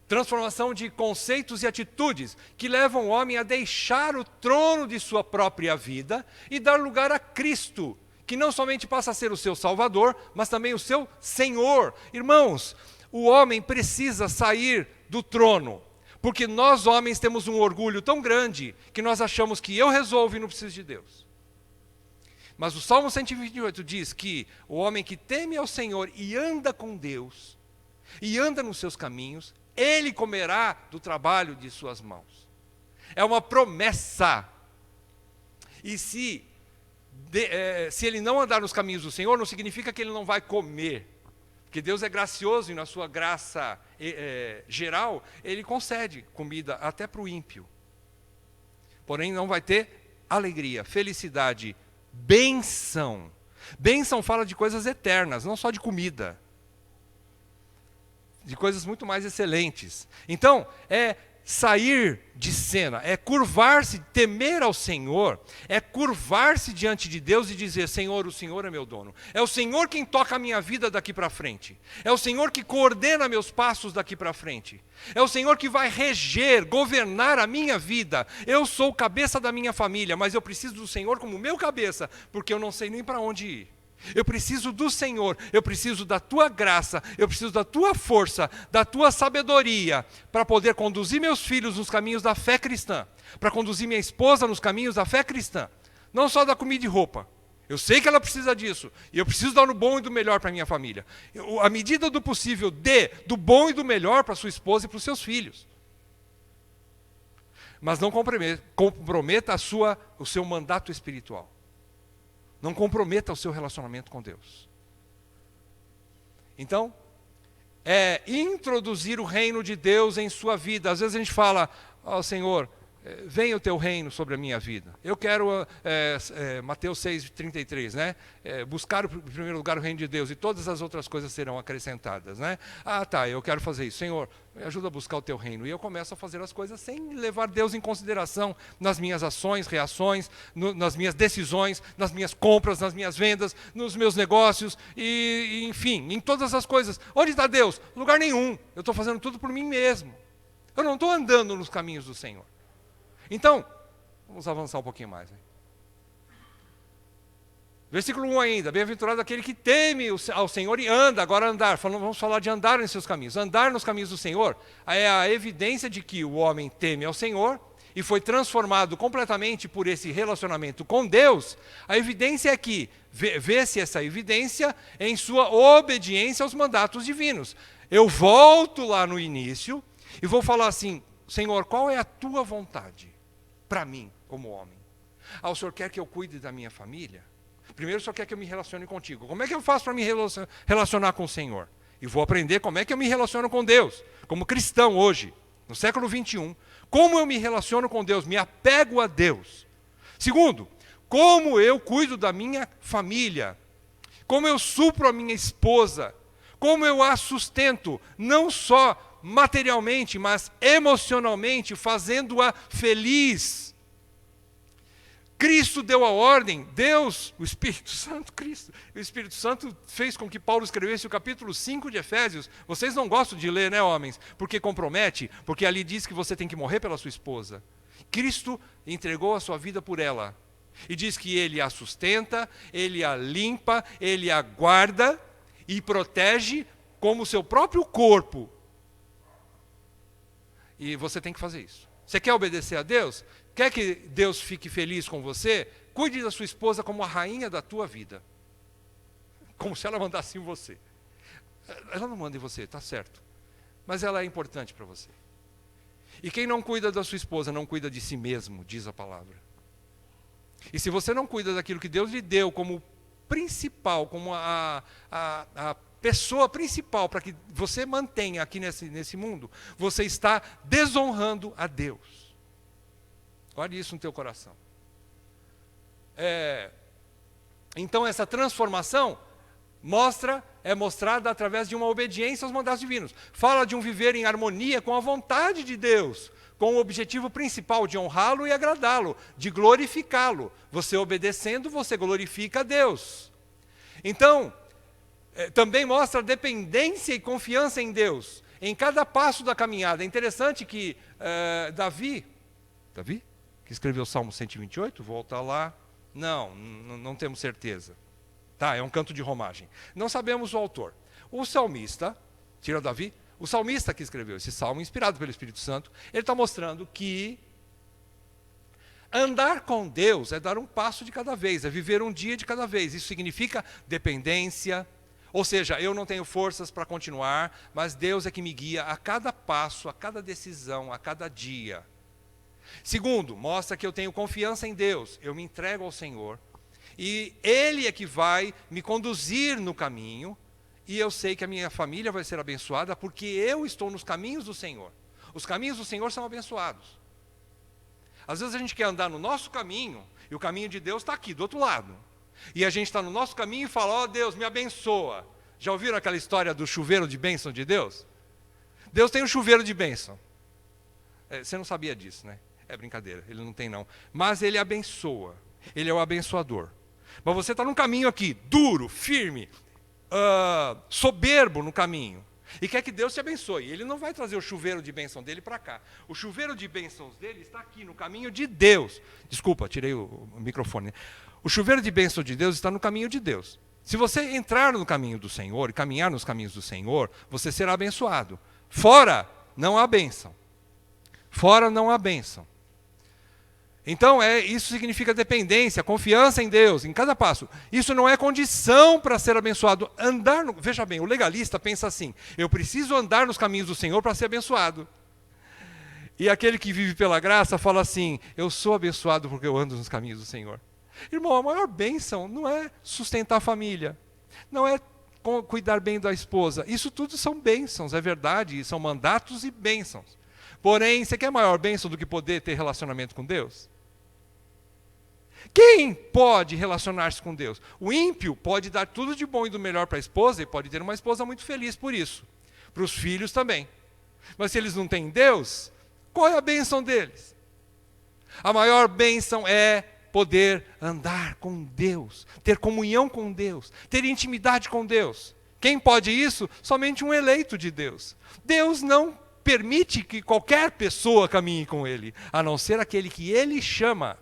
Transformação de conceitos e atitudes que levam o homem a deixar o trono de sua própria vida e dar lugar a Cristo, que não somente passa a ser o seu Salvador, mas também o seu Senhor. Irmãos, o homem precisa sair do trono. Porque nós, homens, temos um orgulho tão grande que nós achamos que eu resolvo e não preciso de Deus. Mas o Salmo 128 diz que o homem que teme ao Senhor e anda com Deus, e anda nos seus caminhos, ele comerá do trabalho de suas mãos. É uma promessa. E se ele não andar nos caminhos do Senhor, não significa que ele não vai comer. Porque Deus é gracioso e na sua graça geral, Ele concede comida até para o ímpio. Porém, não vai ter alegria, felicidade, bênção. Bênção fala de coisas eternas, não só de comida. De coisas muito mais excelentes. Então, é sair de cena, é curvar-se, temer ao Senhor, é curvar-se diante de Deus e dizer: Senhor, o Senhor é meu dono. É o Senhor quem toca a minha vida daqui para frente. É o Senhor que coordena meus passos daqui para frente. É o Senhor que vai reger, governar a minha vida. Eu sou o cabeça da minha família, mas eu preciso do Senhor como meu cabeça, porque eu não sei nem para onde ir. Eu preciso do Senhor, eu preciso da Tua graça, eu preciso da Tua força, da Tua sabedoria, para poder conduzir meus filhos nos caminhos da fé cristã, para conduzir minha esposa nos caminhos da fé cristã, não só da comida e roupa. Eu sei que ela precisa disso, e eu preciso dar o bom e do melhor para a minha família. À medida do possível, dê do bom e do melhor para sua esposa e para os seus filhos. Mas não comprometa o seu mandato espiritual. Não comprometa o seu relacionamento com Deus. Então, é introduzir o reino de Deus em sua vida. Às vezes a gente fala: ó Senhor, venha o teu reino sobre a minha vida. Eu quero, Mateus 6,33, né? Buscar em primeiro lugar o reino de Deus e todas as outras coisas serão acrescentadas, né? Ah, tá, eu quero fazer isso. Senhor, me ajuda a buscar o teu reino. E eu começo a fazer as coisas sem levar Deus em consideração nas minhas ações, reações, nas minhas decisões, nas minhas compras, nas minhas vendas, nos meus negócios, e enfim, em todas as coisas. Onde está Deus? Lugar nenhum. Eu estou fazendo tudo por mim mesmo. Eu não estou andando nos caminhos do Senhor. Então, vamos avançar um pouquinho mais. Hein? Versículo 1 ainda: bem-aventurado aquele que teme ao Senhor e anda. Agora andar, vamos falar de andar em seus caminhos. Andar nos caminhos do Senhor é a evidência de que o homem teme ao Senhor e foi transformado completamente por esse relacionamento com Deus. A evidência é que, vê-se essa evidência em sua obediência aos mandatos divinos. Eu volto lá no início e vou falar assim: Senhor, qual é a tua vontade para mim, como homem? Ah, o Senhor quer que eu cuide da minha família? Primeiro, o Senhor quer que eu me relacione contigo. Como é que eu faço para me relacionar com o Senhor? E vou aprender como é que eu me relaciono com Deus, como cristão hoje, no século 21. Como eu me relaciono com Deus, me apego a Deus. Segundo, como eu cuido da minha família, como eu supro a minha esposa, como eu a sustento, não só materialmente, mas emocionalmente, fazendo-a feliz. Cristo deu a ordem, Deus, o Espírito Santo, Cristo, o Espírito Santo fez com que Paulo escrevesse o capítulo 5 de Efésios. Vocês não gostam de ler, né, homens? Porque compromete, porque ali diz que você tem que morrer pela sua esposa. Cristo entregou a sua vida por ela. E diz que Ele a sustenta, Ele a limpa, Ele a guarda e protege como o seu próprio corpo. E você tem que fazer isso. Você quer obedecer a Deus? Quer que Deus fique feliz com você? Cuide da sua esposa como a rainha da tua vida. Como se ela mandasse em você. Ela não manda em você, está certo. Mas ela é importante para você. E quem não cuida da sua esposa não cuida de si mesmo, diz a palavra. E se você não cuida daquilo que Deus lhe deu como principal, como a pessoa principal para que você mantenha aqui nesse mundo, você está desonrando a Deus. Guarde isso no teu coração. Então essa transformação é mostrada através de uma obediência aos mandatos divinos. Fala de um viver em harmonia com a vontade de Deus, com o objetivo principal de honrá-lo e agradá-lo, de glorificá-lo. Você obedecendo, você glorifica a Deus. Então, também mostra dependência e confiança em Deus, em cada passo da caminhada. É interessante que Davi, que escreveu o Salmo 128, volta lá, não temos certeza. Tá, é um canto de romagem. Não sabemos o autor. O salmista, tira Davi, o salmista que escreveu esse salmo, inspirado pelo Espírito Santo, ele está mostrando que andar com Deus é dar um passo de cada vez, é viver um dia de cada vez. Isso significa dependência. Ou seja, eu não tenho forças para continuar, mas Deus é que me guia a cada passo, a cada decisão, a cada dia. Segundo, mostra que eu tenho confiança em Deus, eu me entrego ao Senhor, e Ele é que vai me conduzir no caminho, e eu sei que a minha família vai ser abençoada, porque eu estou nos caminhos do Senhor. Os caminhos do Senhor são abençoados. Às vezes a gente quer andar no nosso caminho, e o caminho de Deus está aqui, do outro lado. E a gente está no nosso caminho e fala, ó Deus, me abençoa. Já ouviram aquela história do chuveiro de bênção de Deus? Deus tem um chuveiro de bênção. Você não sabia disso, né? É brincadeira, ele não tem não. Mas ele abençoa, ele é o abençoador. Mas você está num caminho aqui, duro, firme, soberbo no caminho. E quer que Deus te abençoe. Ele não vai trazer o chuveiro de bênção dele para cá. O chuveiro de bênçãos dele está aqui, no caminho de Deus. Desculpa, tirei o microfone. O chuveiro de bênção de Deus está no caminho de Deus. Se você entrar no caminho do Senhor e caminhar nos caminhos do Senhor, você será abençoado. Fora, não há bênção. Fora, não há bênção. Então, isso significa dependência, confiança em Deus, em cada passo. Isso não é condição para ser abençoado. Veja bem, o legalista pensa assim, eu preciso andar nos caminhos do Senhor para ser abençoado. E aquele que vive pela graça fala assim, eu sou abençoado porque eu ando nos caminhos do Senhor. Irmão, a maior bênção não é sustentar a família, não é cuidar bem da esposa. Isso tudo são bênçãos, é verdade, são mandatos e bênçãos. Porém, você quer maior bênção do que poder ter relacionamento com Deus? Quem pode relacionar-se com Deus? O ímpio pode dar tudo de bom e do melhor para a esposa e pode ter uma esposa muito feliz por isso. Para os filhos também. Mas se eles não têm Deus, qual é a bênção deles? A maior bênção é poder andar com Deus, ter comunhão com Deus, ter intimidade com Deus. Quem pode isso? Somente um eleito de Deus. Deus não permite que qualquer pessoa caminhe com Ele, a não ser aquele que Ele chama.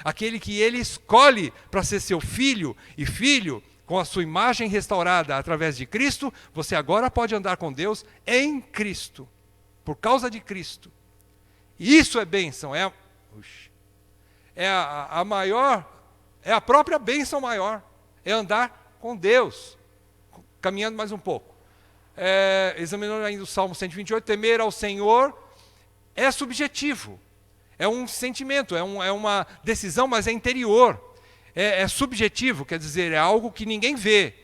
Aquele que Ele escolhe para ser seu filho e filho, com a sua imagem restaurada através de Cristo, você agora pode andar com Deus em Cristo, por causa de Cristo. Isso é bênção, é a maior, é a própria bênção maior, é andar com Deus. Caminhando mais um pouco. Examinando ainda o Salmo 128, temer ao Senhor é subjetivo. É um sentimento, é uma decisão, mas é interior. É subjetivo, quer dizer, é algo que ninguém vê.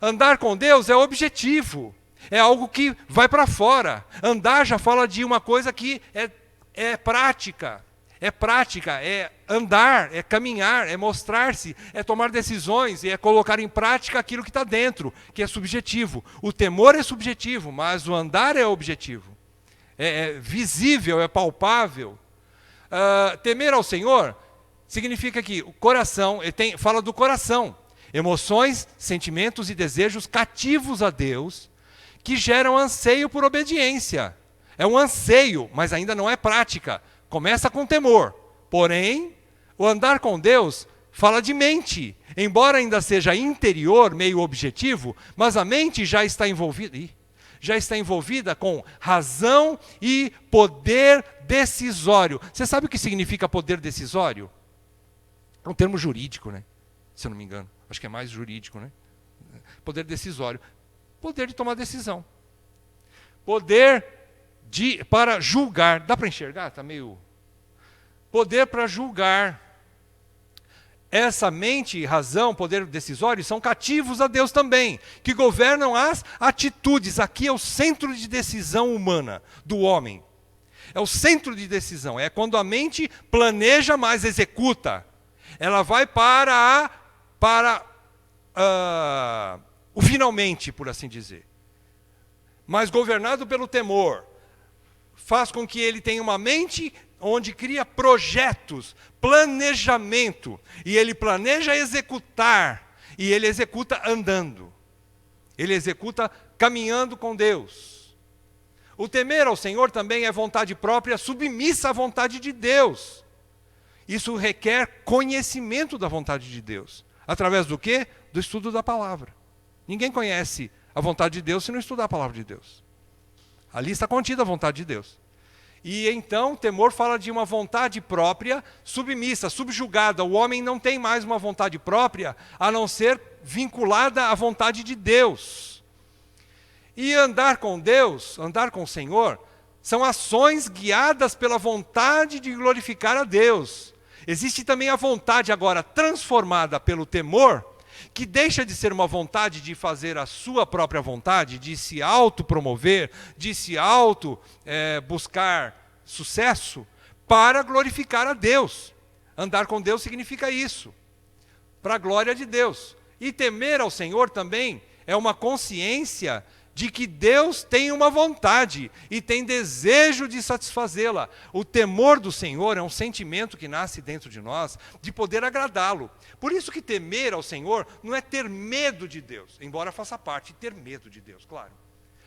Andar com Deus é objetivo, é algo que vai para fora. Andar já fala de uma coisa que é prática. É prática, é andar, é caminhar, é mostrar-se, é tomar decisões e é colocar em prática aquilo que está dentro, que é subjetivo. O temor é subjetivo, mas o andar é objetivo. É visível, é palpável. Temer ao Senhor significa que o coração, fala do coração, emoções, sentimentos e desejos cativos a Deus, que geram anseio por obediência. É um anseio, mas ainda não é prática. Começa com temor, porém, o andar com Deus fala de mente, embora ainda seja interior, meio objetivo, mas a mente já está envolvida com razão e poder decisório. Você sabe o que significa poder decisório? É um termo jurídico, né? Se eu não me engano. Acho que é mais jurídico, né? Poder decisório. Poder de tomar decisão. Poder para julgar. Dá para enxergar? Está meio... Poder para julgar. Essa mente e razão, poder decisório, são cativos a Deus também, que governam as atitudes. Aqui é o centro de decisão humana, do homem. É o centro de decisão. É quando a mente planeja, mas executa. Ela vai para o finalmente, por assim dizer. Mas governado pelo temor, faz com que ele tenha uma mente onde cria projetos, planejamento, e ele planeja executar, e ele executa andando. Ele executa caminhando com Deus. O temer ao Senhor também é vontade própria, submissa à vontade de Deus. Isso requer conhecimento da vontade de Deus. Através do quê? Do estudo da palavra. Ninguém conhece a vontade de Deus se não estudar a palavra de Deus. Ali está contida a vontade de Deus. E então, temor fala de uma vontade própria, submissa, subjugada. O homem não tem mais uma vontade própria, a não ser vinculada à vontade de Deus. E andar com Deus, andar com o Senhor, São ações guiadas pela vontade de glorificar a Deus. Existe também a vontade agora transformada pelo temor, que deixa de ser uma vontade de fazer a sua própria vontade, de se autopromover, de se buscar sucesso, para glorificar a Deus. Andar com Deus significa isso, para a glória de Deus. E temer ao Senhor também é uma consciência de que Deus tem uma vontade e tem desejo de satisfazê-la. O temor do Senhor é um sentimento que nasce dentro de nós de poder agradá-lo. Por isso que temer ao Senhor não é ter medo de Deus, embora faça parte de ter medo de Deus, claro.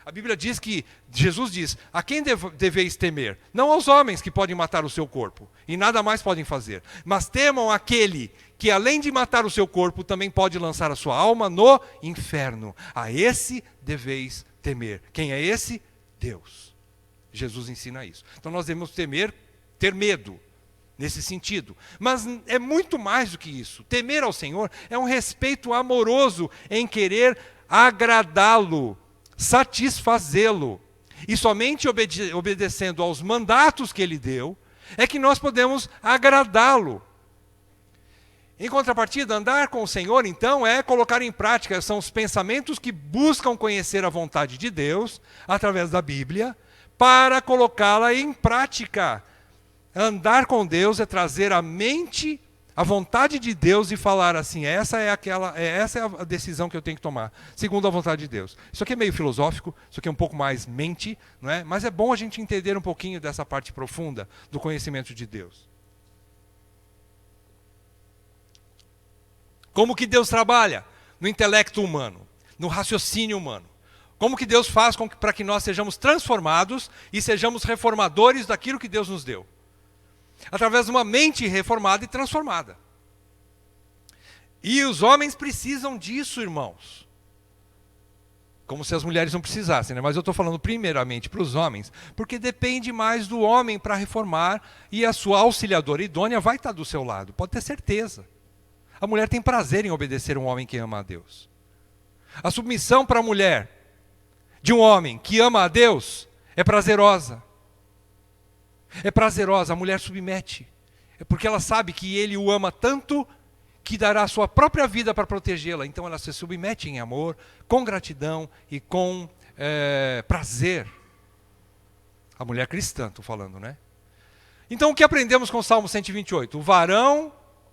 A Bíblia diz que, Jesus diz, a quem deveis temer? Não aos homens que podem matar o seu corpo, e nada mais podem fazer, mas temam aquele que além de matar o seu corpo, também pode lançar a sua alma no inferno. A esse deveis temer. Quem é esse? Deus. Jesus ensina isso. Então nós devemos temer, ter medo, nesse sentido. Mas é muito mais do que isso. Temer ao Senhor é um respeito amoroso em querer agradá-lo, satisfazê-lo. E somente obedecendo aos mandatos que Ele deu, é que nós podemos agradá-lo. Em contrapartida, andar com o Senhor, então, é colocar em prática, são os pensamentos que buscam conhecer a vontade de Deus, através da Bíblia, para colocá-la em prática. Andar com Deus é trazer à mente a vontade de Deus e falar assim, essa é a decisão que eu tenho que tomar, segundo a vontade de Deus. Isso aqui é meio filosófico, isso aqui é um pouco mais mente, não é? Mas é bom a gente entender um pouquinho dessa parte profunda do conhecimento de Deus. Como que Deus trabalha? No intelecto humano, no raciocínio humano. Como que Deus faz para que nós sejamos transformados e sejamos reformadores daquilo que Deus nos deu? Através de uma mente reformada e transformada. E os homens precisam disso, irmãos. Como se as mulheres não precisassem, né? Mas eu estou falando primeiramente para os homens, porque depende mais do homem para reformar e a sua auxiliadora idônea vai estar do seu lado, pode ter certeza. A mulher tem prazer em obedecer um homem que ama a Deus. A submissão para a mulher de um homem que ama a Deus é prazerosa. É prazerosa, a mulher submete. É porque ela sabe que ele o ama tanto que dará a sua própria vida para protegê-la. Então ela se submete em amor, com gratidão e com prazer. A mulher cristã, estou falando, né? Então o que aprendemos com o Salmo 128? O varão,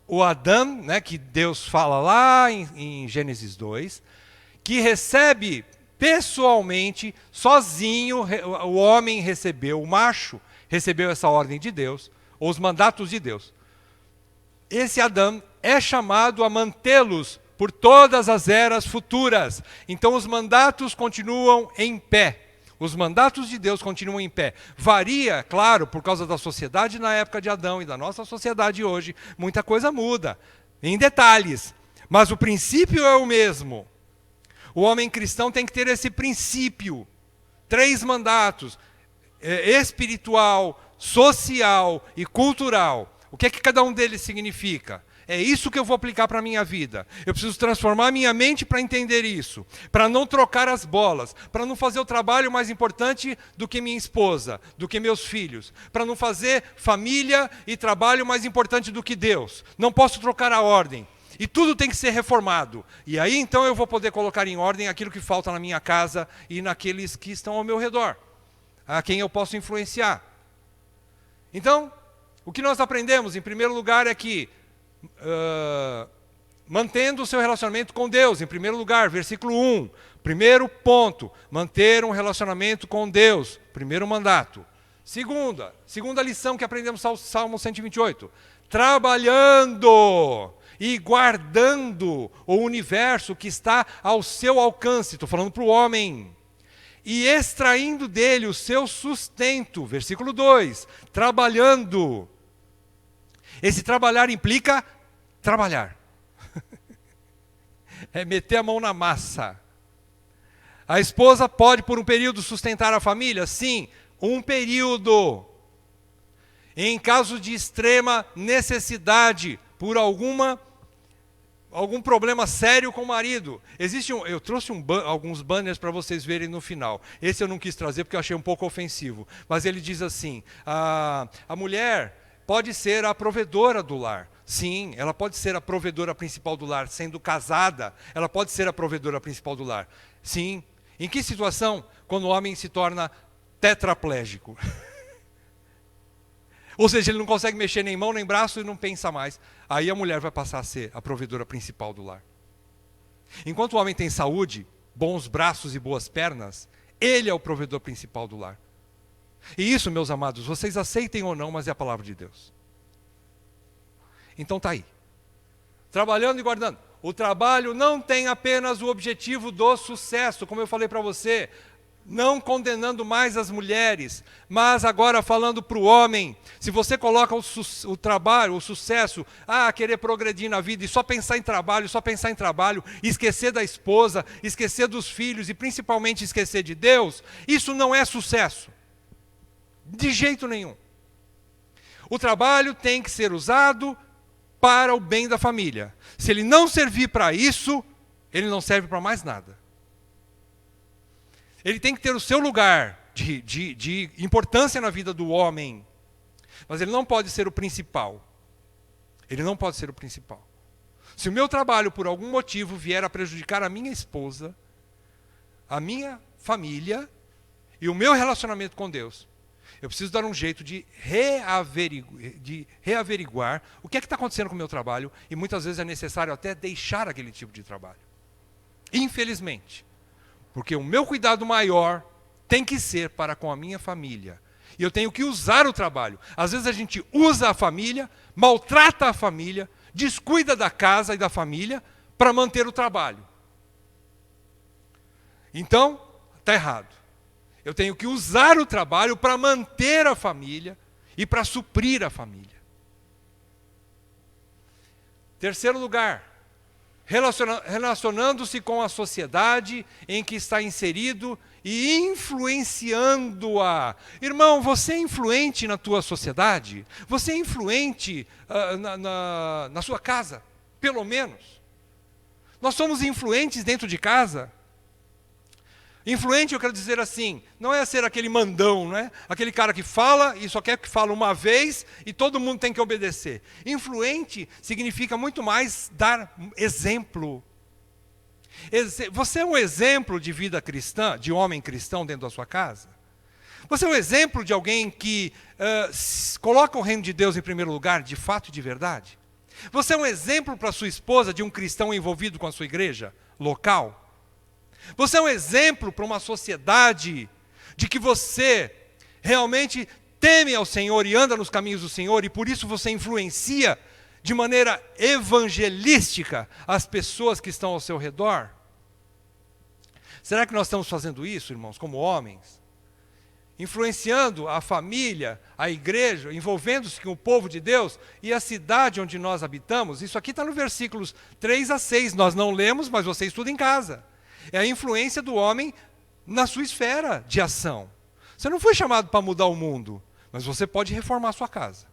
o Adão, né, que Deus fala lá em Gênesis 2, que recebe pessoalmente, sozinho, o homem recebeu, o macho recebeu essa ordem de Deus, ou os mandatos de Deus. Esse Adão é chamado a mantê-los por todas as eras futuras. Então os mandatos continuam em pé. Os mandatos de Deus continuam em pé. Varia, claro, por causa da sociedade na época de Adão e da nossa sociedade hoje. Muita coisa muda, em detalhes. Mas o princípio é o mesmo. O homem cristão tem que ter esse princípio. 3 mandatos. Espiritual, social e cultural. O que é que cada um deles significa? É isso que eu vou aplicar para a minha vida. Eu preciso transformar minha mente para entender isso. Para não trocar as bolas. Para não fazer o trabalho mais importante do que minha esposa, do que meus filhos. Para não fazer família e trabalho mais importante do que Deus. Não posso trocar a ordem. E tudo tem que ser reformado. E aí então eu vou poder colocar em ordem aquilo que falta na minha casa e naqueles que estão ao meu redor. A quem eu posso influenciar. Então, o que nós aprendemos em primeiro lugar é que mantendo o seu relacionamento com Deus, em primeiro lugar, versículo 1, primeiro ponto, manter um relacionamento com Deus, primeiro mandato. Segunda lição que aprendemos no Salmo 128, trabalhando e guardando o universo que está ao seu alcance, estou falando para o homem, e extraindo dele o seu sustento, versículo 2, trabalhando. Esse trabalhar implica trabalhar. É meter a mão na massa. A esposa pode por um período sustentar a família? Sim, um período. Em caso de extrema necessidade, por alguma algum problema sério com o marido. Eu trouxe alguns banners para vocês verem no final. Esse eu não quis trazer porque eu achei um pouco ofensivo. Mas ele diz assim, a mulher pode ser a provedora do lar. Sim, ela pode ser a provedora principal do lar. Sendo casada, ela pode ser a provedora principal do lar. Sim. Em que situação? Quando o homem se torna tetraplégico. Ou seja, ele não consegue mexer nem mão nem braço e não pensa mais. Aí a mulher vai passar a ser a provedora principal do lar. Enquanto o homem tem saúde, bons braços e boas pernas, ele é o provedor principal do lar. E isso, meus amados, vocês aceitem ou não, mas é a palavra de Deus. Então está aí. Trabalhando e guardando. O trabalho não tem apenas o objetivo do sucesso, como eu falei para você, não condenando mais as mulheres, mas agora falando para o homem. Se você coloca o trabalho, o sucesso, querer progredir na vida e só pensar em trabalho, esquecer da esposa, esquecer dos filhos e principalmente esquecer de Deus, isso não é sucesso. De jeito nenhum. O trabalho tem que ser usado para o bem da família. Se ele não servir para isso, ele não serve para mais nada. Ele tem que ter o seu lugar de importância na vida do homem. Mas ele não pode ser o principal. Ele não pode ser o principal. Se o meu trabalho, por algum motivo, vier a prejudicar a minha esposa, a minha família e o meu relacionamento com Deus, eu preciso dar um jeito de reaveriguar o que é que está acontecendo com o meu trabalho, e muitas vezes é necessário até deixar aquele tipo de trabalho. Infelizmente. Porque o meu cuidado maior tem que ser para com a minha família. E eu tenho que usar o trabalho. Às vezes a gente usa a família, maltrata a família, descuida da casa e da família para manter o trabalho. Então, está errado. Eu tenho que usar o trabalho para manter a família e para suprir a família. Terceiro lugar, relacionando-se com a sociedade em que está inserido e influenciando-a. Irmão, você é influente na tua sociedade? Você é influente na sua casa? Pelo menos. Nós somos influentes dentro de casa? Influente, eu quero dizer assim, não é ser aquele mandão, não é? Aquele cara que fala e só quer que fale uma vez e todo mundo tem que obedecer. Influente significa muito mais dar exemplo. Você é um exemplo de vida cristã, de homem cristão dentro da sua casa? Você é um exemplo de alguém que coloca o reino de Deus em primeiro lugar, de fato e de verdade? Você é um exemplo para sua esposa de um cristão envolvido com a sua igreja local? Você é um exemplo para uma sociedade de que você realmente teme ao Senhor e anda nos caminhos do Senhor, e por isso você influencia de maneira evangelística as pessoas que estão ao seu redor? Será que nós estamos fazendo isso, irmãos, como homens? Influenciando a família, a igreja, envolvendo-se com o povo de Deus e a cidade onde nós habitamos? Isso aqui está no versículos 3 a 6, nós não lemos, mas você estuda em casa. É a influência do homem na sua esfera de ação. Você não foi chamado para mudar o mundo, mas você pode reformar a sua casa.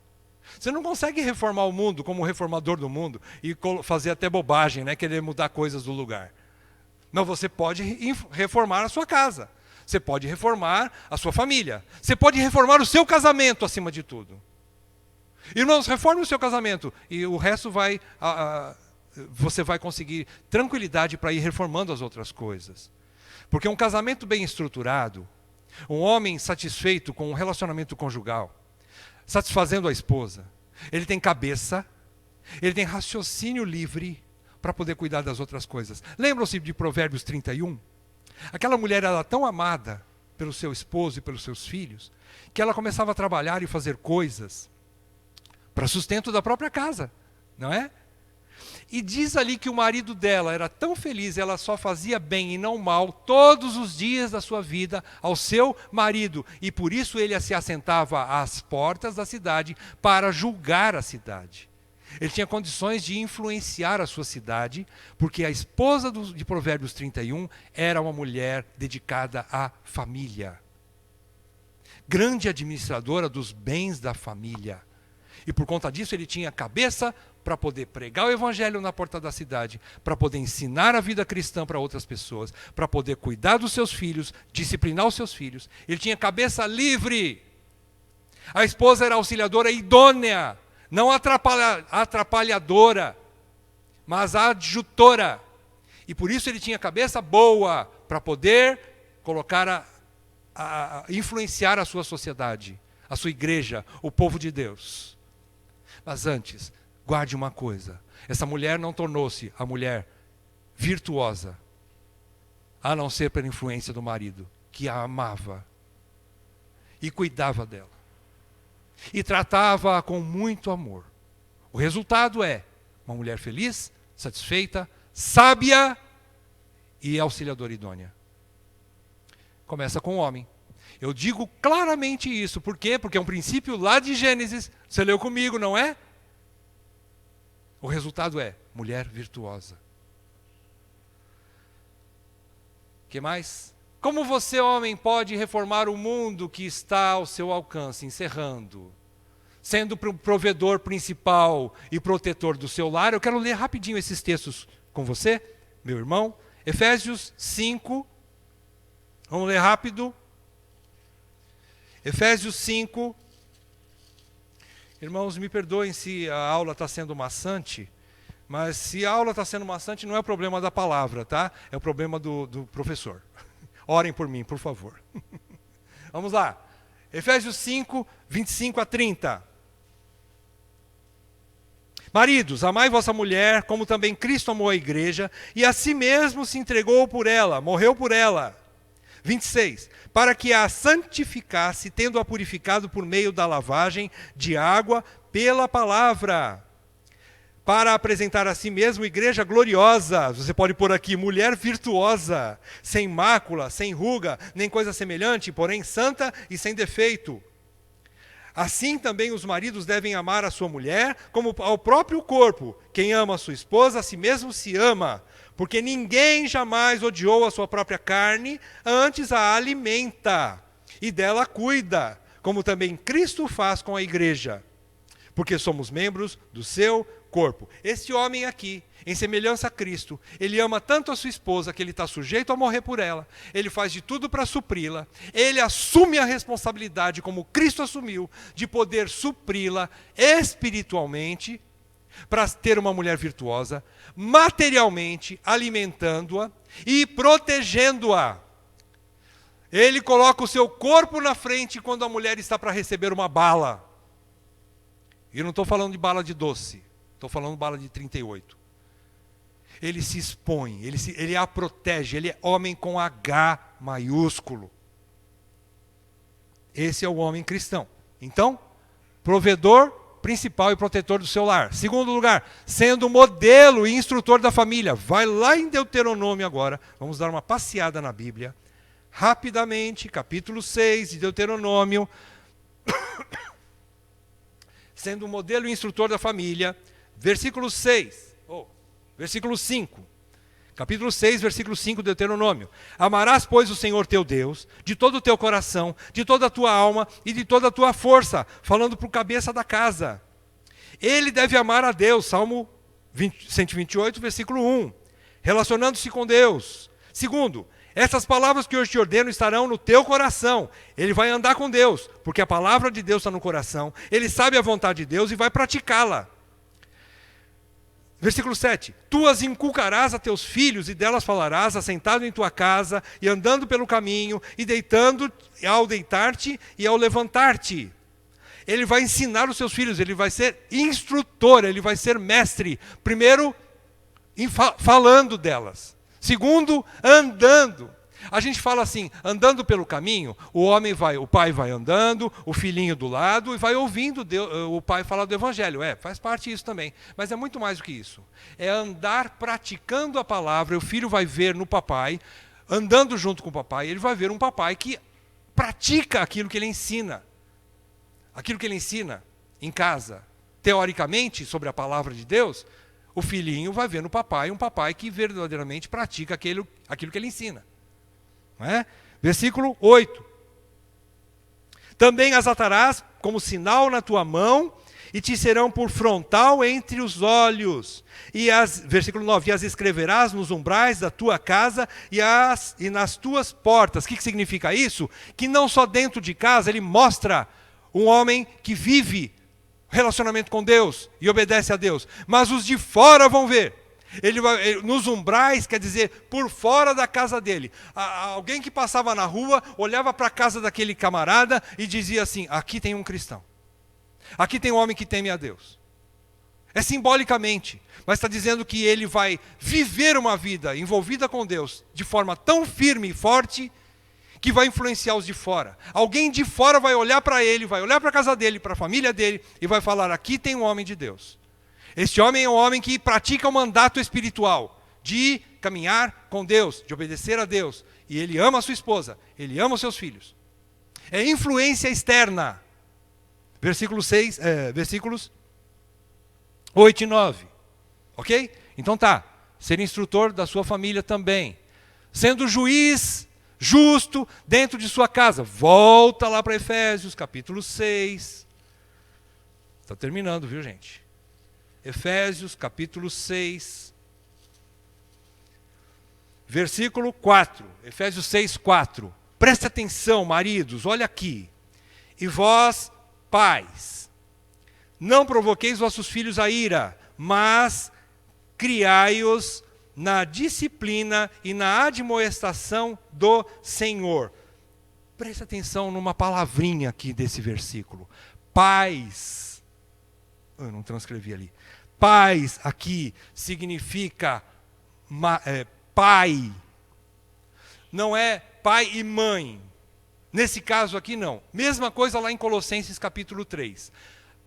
Você não consegue reformar o mundo como reformador do mundo e fazer até bobagem, né? Querer mudar coisas do lugar. Mas você pode reformar a sua casa. Você pode reformar a sua família. Você pode reformar o seu casamento, acima de tudo. Irmãos, reforme o seu casamento e o resto você vai conseguir tranquilidade para ir reformando as outras coisas. Porque um casamento bem estruturado, um homem satisfeito com um relacionamento conjugal, satisfazendo a esposa, ele tem cabeça, ele tem raciocínio livre para poder cuidar das outras coisas. Lembram-se de Provérbios 31? Aquela mulher era tão amada pelo seu esposo e pelos seus filhos, que ela começava a trabalhar e fazer coisas para sustento da própria casa, não é? E diz ali que o marido dela era tão feliz, ela só fazia bem e não mal todos os dias da sua vida ao seu marido. E por isso ele se assentava às portas da cidade para julgar a cidade. Ele tinha condições de influenciar a sua cidade, porque a esposa de Provérbios 31 era uma mulher dedicada à família. Grande administradora dos bens da família. E por conta disso ele tinha cabeça para poder pregar o evangelho na porta da cidade, para poder ensinar a vida cristã para outras pessoas, para poder cuidar dos seus filhos, disciplinar os seus filhos. Ele tinha cabeça livre. A esposa era auxiliadora idônea, não atrapalhadora, mas adjutora. E por isso ele tinha cabeça boa para poder colocar influenciar a sua sociedade, a sua igreja, o povo de Deus. Mas antes, guarde uma coisa: essa mulher não tornou-se a mulher virtuosa, a não ser pela influência do marido, que a amava e cuidava dela e tratava-a com muito amor. O resultado é uma mulher feliz, satisfeita, sábia e auxiliadora idônea. Começa com o homem. Eu digo claramente isso. Por quê? Porque é um princípio lá de Gênesis. Você leu comigo, não é? O resultado é mulher virtuosa. O que mais? Como você, homem, pode reformar o mundo que está ao seu alcance? Encerrando. Sendo o provedor principal e protetor do seu lar. Eu quero ler rapidinho esses textos com você, meu irmão. Efésios 5. Vamos ler rápido. Efésios 5. Irmãos, me perdoem se a aula está sendo maçante, mas se a aula está sendo maçante não é o problema da palavra, tá? É o problema do professor. Orem por mim, por favor. Vamos lá. Efésios 5, 25 a 30. Maridos, amai vossa mulher, como também Cristo amou a igreja, e a si mesmo se entregou por ela, morreu por ela. 26. Para que a santificasse, tendo-a purificado por meio da lavagem de água pela palavra, para apresentar a si mesmo igreja gloriosa. Você pode pôr aqui, mulher virtuosa, sem mácula, sem ruga, nem coisa semelhante, porém santa e sem defeito. Assim também os maridos devem amar a sua mulher como ao próprio corpo. Quem ama a sua esposa, a si mesmo se ama. Porque ninguém jamais odiou a sua própria carne, antes a alimenta e dela cuida, como também Cristo faz com a igreja, porque somos membros do seu corpo. Este homem aqui, em semelhança a Cristo, ele ama tanto a sua esposa que ele está sujeito a morrer por ela, ele faz de tudo para supri-la, ele assume a responsabilidade, como Cristo assumiu, de poder supri-la espiritualmente, para ter uma mulher virtuosa, materialmente alimentando-a e protegendo-a. Ele coloca o seu corpo na frente quando a mulher está para receber uma bala. E não estou falando de bala de doce, estou falando de bala de 38. Ele se expõe, ele a protege, ele é homem com H maiúsculo. Esse é o homem cristão. Então, provedor principal e protetor do seu lar. Segundo lugar, sendo modelo e instrutor da família. Vai lá em Deuteronômio agora, vamos dar uma passeada na Bíblia, rapidamente, capítulo 6 de Deuteronômio. Sendo modelo e instrutor da família, versículo 5. Capítulo 6, versículo 5 de Deuteronômio. Amarás, pois, o Senhor teu Deus, de todo o teu coração, de toda a tua alma e de toda a tua força, falando para o cabeça da casa. Ele deve amar a Deus, Salmo 128, versículo 1, relacionando-se com Deus. Segundo, essas palavras que hoje te ordeno estarão no teu coração. Ele vai andar com Deus, porque a palavra de Deus está no coração, ele sabe a vontade de Deus e vai praticá-la. Versículo 7. Tu as inculcarás a teus filhos e delas falarás, assentado em tua casa e andando pelo caminho e deitando ao deitar-te e ao levantar-te. Ele vai ensinar os seus filhos, ele vai ser instrutor, ele vai ser mestre. Primeiro, falando delas. Segundo, andando. A gente fala assim, andando pelo caminho, o pai vai andando, o filhinho do lado e vai ouvindo o pai falar do evangelho. Faz parte disso também, mas é muito mais do que isso. É andar praticando a palavra, o filho vai ver no papai, andando junto com o papai, ele vai ver um papai que pratica aquilo que ele ensina. Aquilo que ele ensina em casa, teoricamente, sobre a palavra de Deus, o filhinho vai ver no papai um papai que verdadeiramente pratica aquilo que ele ensina. Não é? Versículo 8. Também as atarás como sinal na tua mão e te serão por frontal entre os olhos. Versículo 9, e as escreverás nos umbrais da tua casa e nas tuas portas. O que significa isso? Que não só dentro de casa ele mostra um homem que vive relacionamento com Deus e obedece a Deus, mas os de fora vão ver. Nos umbrais, quer dizer, por fora da casa dele. Alguém que passava na rua, olhava para a casa daquele camarada e dizia assim: aqui tem um cristão. Aqui tem um homem que teme a Deus. É simbolicamente, mas está dizendo que ele vai viver uma vida envolvida com Deus de forma tão firme e forte que vai influenciar os de fora. Alguém de fora vai olhar para ele, vai olhar para a casa dele, para a família dele e vai falar: aqui tem um homem de Deus. Este homem é um homem que pratica o mandato espiritual de caminhar com Deus, de obedecer a Deus. E ele ama a sua esposa, ele ama os seus filhos. É influência externa. Versículos 8 e 9. Ok? Então tá. Ser instrutor da sua família também. Sendo juiz justo dentro de sua casa. Volta lá para Efésios, capítulo 6. Está terminando, viu, gente? Efésios, capítulo 6, versículo 4. Efésios 6, 4. Preste atenção, maridos, olha aqui. E vós, pais, não provoqueis vossos filhos a ira, mas criai-os na disciplina e na admoestação do Senhor. Preste atenção numa palavrinha aqui desse versículo. Pais. Eu não transcrevi ali. Pais aqui significa pai. Não é pai e mãe. Nesse caso aqui não. Mesma coisa lá em Colossenses capítulo 3.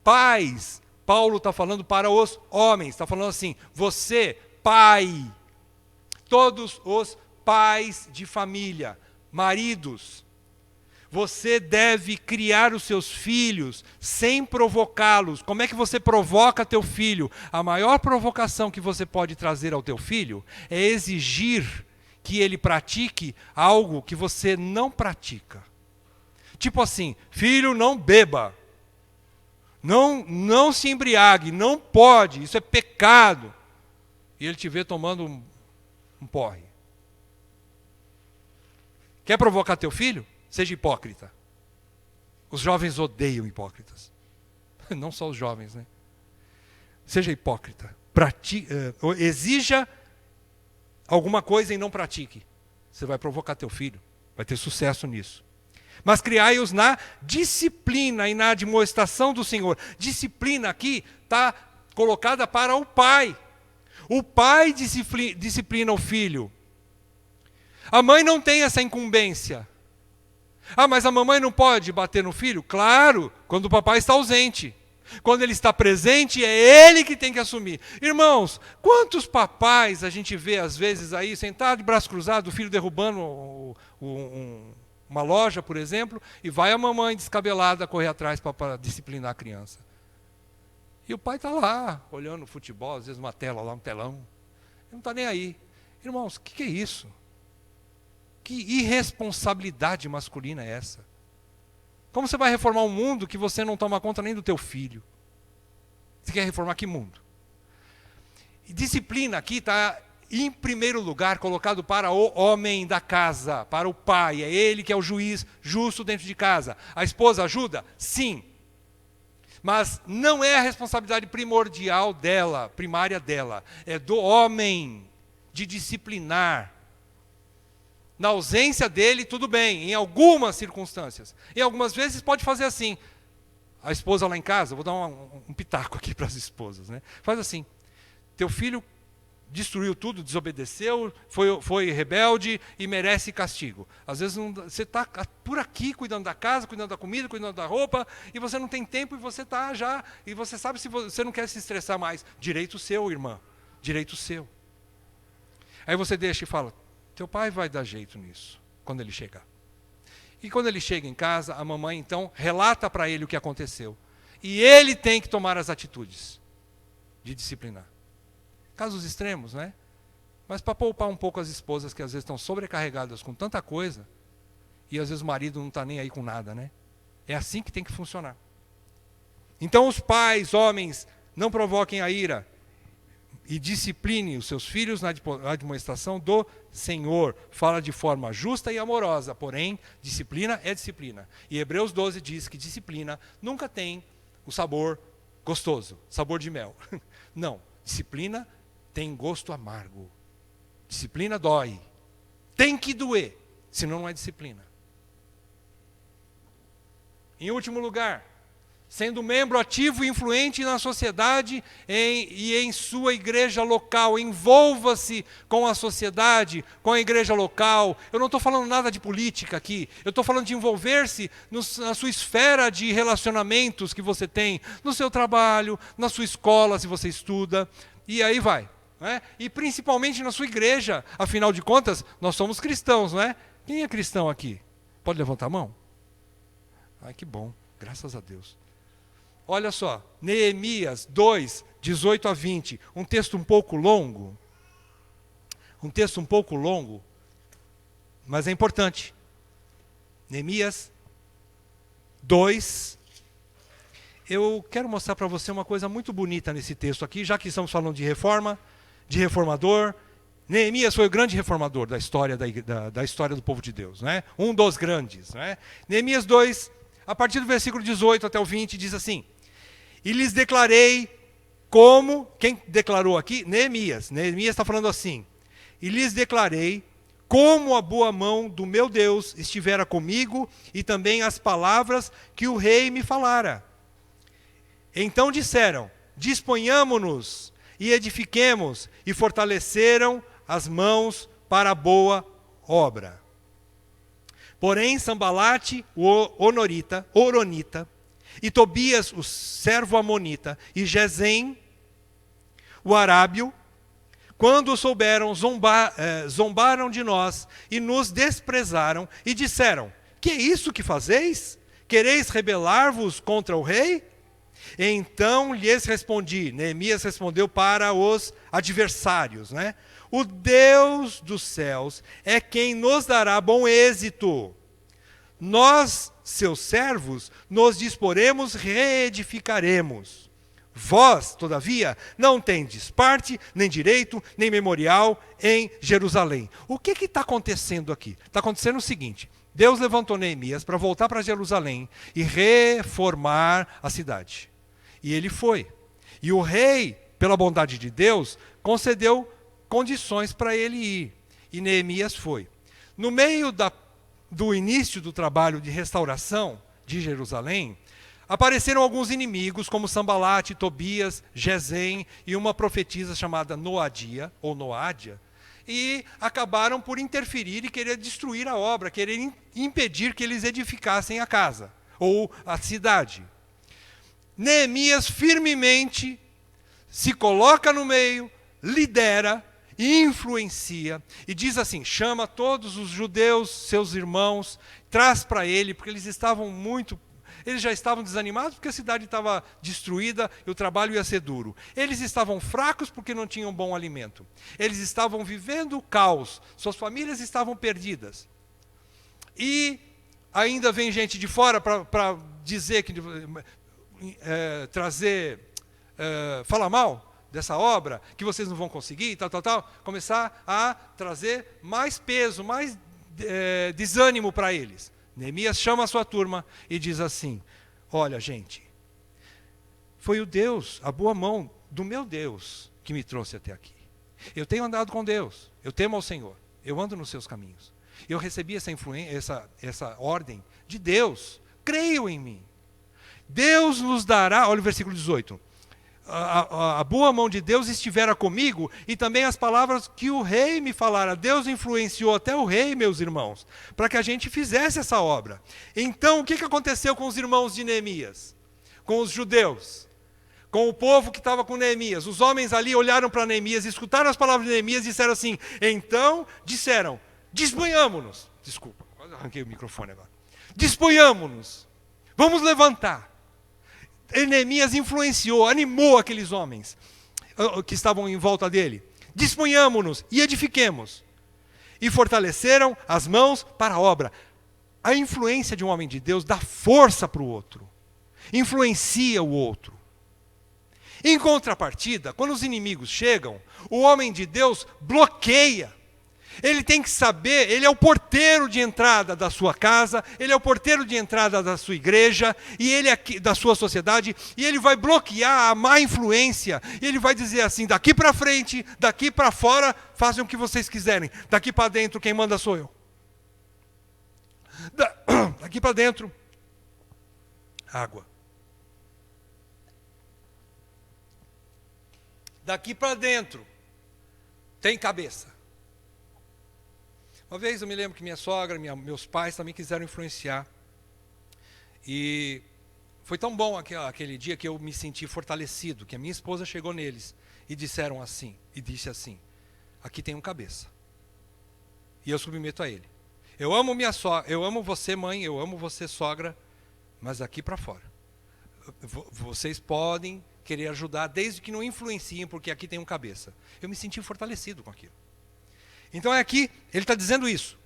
Pais, Paulo está falando para os homens. Está falando assim: você, pai. Todos os pais de família, maridos. Você deve criar os seus filhos sem provocá-los. Como é que você provoca teu filho? A maior provocação que você pode trazer ao teu filho é exigir que ele pratique algo que você não pratica. Tipo assim: filho, não beba. Não se embriague, não pode, isso é pecado. E ele te vê tomando um porre. Quer provocar teu filho? Seja hipócrita. Os jovens odeiam hipócritas. Não só os jovens, né? Seja hipócrita. Exija alguma coisa e não pratique. Você vai provocar teu filho. Vai ter sucesso nisso. Mas criai-os na disciplina e na admoestação do Senhor. Disciplina aqui está colocada para o pai. O pai disciplina o filho. A mãe não tem essa incumbência. Ah, mas a mamãe não pode bater no filho? Claro, quando o papai está ausente. Quando ele está presente, é ele que tem que assumir. Irmãos, quantos papais a gente vê às vezes aí, sentado de braço cruzado, o filho derrubando uma loja, por exemplo, e vai a mamãe descabelada correr atrás para disciplinar a criança. E o pai está lá, olhando futebol, às vezes uma tela lá, um telão. Ele não está nem aí. Irmãos, o que é isso? Que irresponsabilidade masculina é essa? Como você vai reformar um mundo que você não toma conta nem do teu filho? Você quer reformar que mundo? E disciplina aqui está, em primeiro lugar, colocado para o homem da casa, para o pai. É ele que é o juiz justo dentro de casa. A esposa ajuda? Sim. Mas não é a responsabilidade primordial dela, primária dela. É do homem de disciplinar. Na ausência dele, tudo bem, em algumas circunstâncias. Em algumas vezes pode fazer assim. A esposa lá em casa, vou dar um pitaco aqui para as esposas, né? Faz assim: teu filho destruiu tudo, desobedeceu, foi rebelde e merece castigo. Às vezes você está por aqui cuidando da casa, cuidando da comida, cuidando da roupa, e você não tem tempo e você está já, e você sabe se você não quer se estressar mais. Direito seu, irmã, direito seu. Aí você deixa e fala: teu pai vai dar jeito nisso, quando ele chegar. E quando ele chega em casa, a mamãe então relata para ele o que aconteceu. E ele tem que tomar as atitudes de disciplinar. Casos extremos, né? Mas para poupar um pouco as esposas que às vezes estão sobrecarregadas com tanta coisa, e às vezes o marido não está nem aí com nada, né? É assim que tem que funcionar. Então os pais, homens, não provoquem a ira e disciplinem os seus filhos na admoestação do Senhor. Fala de forma justa e amorosa, porém, disciplina é disciplina. E Hebreus 12 diz que disciplina nunca tem o sabor gostoso, sabor de mel. Não, disciplina tem gosto amargo. Disciplina dói. Tem que doer, senão não é disciplina. Em último lugar, sendo membro ativo e influente na sociedade e em sua igreja local. Envolva-se com a sociedade, com a igreja local. Eu não estou falando nada de política aqui. Eu estou falando de envolver-se na sua esfera de relacionamentos que você tem, no seu trabalho, na sua escola, se você estuda, e aí vai. Não é? E principalmente na sua igreja. Afinal de contas, nós somos cristãos, não é? Quem é cristão aqui? Pode levantar a mão? Ai, que bom. Graças a Deus. Olha só, Neemias 2, 18 a 20, um texto um pouco longo, mas é importante. Neemias 2, eu quero mostrar para você uma coisa muito bonita nesse texto aqui, já que estamos falando de reforma, de reformador. Neemias foi o grande reformador da história, da história do povo de Deus, né? Um dos grandes. Né? Neemias 2, a partir do versículo 18 até o 20, diz assim: e lhes declarei como... Quem declarou aqui? Neemias. Neemias está falando assim: e lhes declarei como a boa mão do meu Deus estivera comigo e também as palavras que o rei me falara. Então disseram: disponhamo-nos e edifiquemos, e fortaleceram as mãos para a boa obra. Porém, Sambalate, o Horonita, e Tobias, o servo amonita, e Gesem, o arábio, quando o souberam, zombaram de nós e nos desprezaram e disseram: que é isso que fazeis? Quereis rebelar-vos contra o rei? Então lhes respondi, Neemias respondeu para os adversários, né? O Deus dos céus é quem nos dará bom êxito. Nós, seus servos, nos disporemos, reedificaremos. Vós, todavia, não tendes parte, nem direito, nem memorial em Jerusalém. O que está acontecendo aqui? Está acontecendo o seguinte: Deus levantou Neemias para voltar para Jerusalém e reformar a cidade. E ele foi. E o rei, pela bondade de Deus, concedeu condições para ele ir. E Neemias foi. No meio do início do trabalho de restauração de Jerusalém, apareceram alguns inimigos, como Sambalate, Tobias, Gesem e uma profetisa chamada Noadia, ou Noádia, e acabaram por interferir e querer destruir a obra, querer impedir que eles edificassem a casa, ou a cidade. Neemias firmemente se coloca no meio, lidera, influencia, e diz assim: chama todos os judeus, seus irmãos, traz para ele, porque eles já estavam desanimados porque a cidade estava destruída e o trabalho ia ser duro. Eles estavam fracos porque não tinham bom alimento. Eles estavam vivendo o caos, suas famílias estavam perdidas. E ainda vem gente de fora para dizer que falar mal dessa obra, que vocês não vão conseguir, tal, começar a trazer mais peso, mais desânimo para eles. Neemias chama a sua turma e diz assim: olha, gente, foi o Deus, a boa mão do meu Deus que me trouxe até aqui. Eu tenho andado com Deus, eu temo ao Senhor, eu ando nos seus caminhos. Eu recebi essa ordem de Deus, creio em mim. Deus nos dará, olha o versículo 18, a boa mão de Deus estivera comigo e também as palavras que o rei me falara. Deus influenciou até o rei, meus irmãos, para que a gente fizesse essa obra. Então, o que aconteceu com os irmãos de Neemias? Com os judeus? Com o povo que estava com Neemias? Os homens ali olharam para Neemias, escutaram as palavras de Neemias e disseram assim, então disseram: disponhamo-nos. Desculpa, quase arranquei o microfone agora. Disponhamo-nos, vamos levantar. Neemias influenciou, animou aqueles homens que estavam em volta dele. Disponhamo-nos e edifiquemos. E fortaleceram as mãos para a obra. A influência de um homem de Deus dá força para o outro. influencia o outro. Em contrapartida, quando os inimigos chegam, o homem de Deus bloqueia. Ele tem que saber, ele é o porteiro de entrada da sua casa, ele é o porteiro de entrada da sua igreja, e ele da sua sociedade, e ele vai bloquear a má influência, e ele vai dizer assim, daqui para frente, daqui para fora, façam o que vocês quiserem, daqui para dentro quem manda sou eu. Daqui para dentro, água. Daqui para dentro, tem cabeça. Uma vez eu me lembro que minha sogra, meus pais também quiseram influenciar. E foi tão bom aquele dia que eu me senti fortalecido, que a minha esposa chegou neles e disse assim, aqui tem um cabeça. E eu submeto a ele. Eu amo minha sogra, eu amo você, mãe, eu amo você, sogra, mas daqui para fora. Vocês podem querer ajudar, desde que não influenciem, porque aqui tem um cabeça. Eu me senti fortalecido com aquilo. Então é aqui, ele está dizendo isso.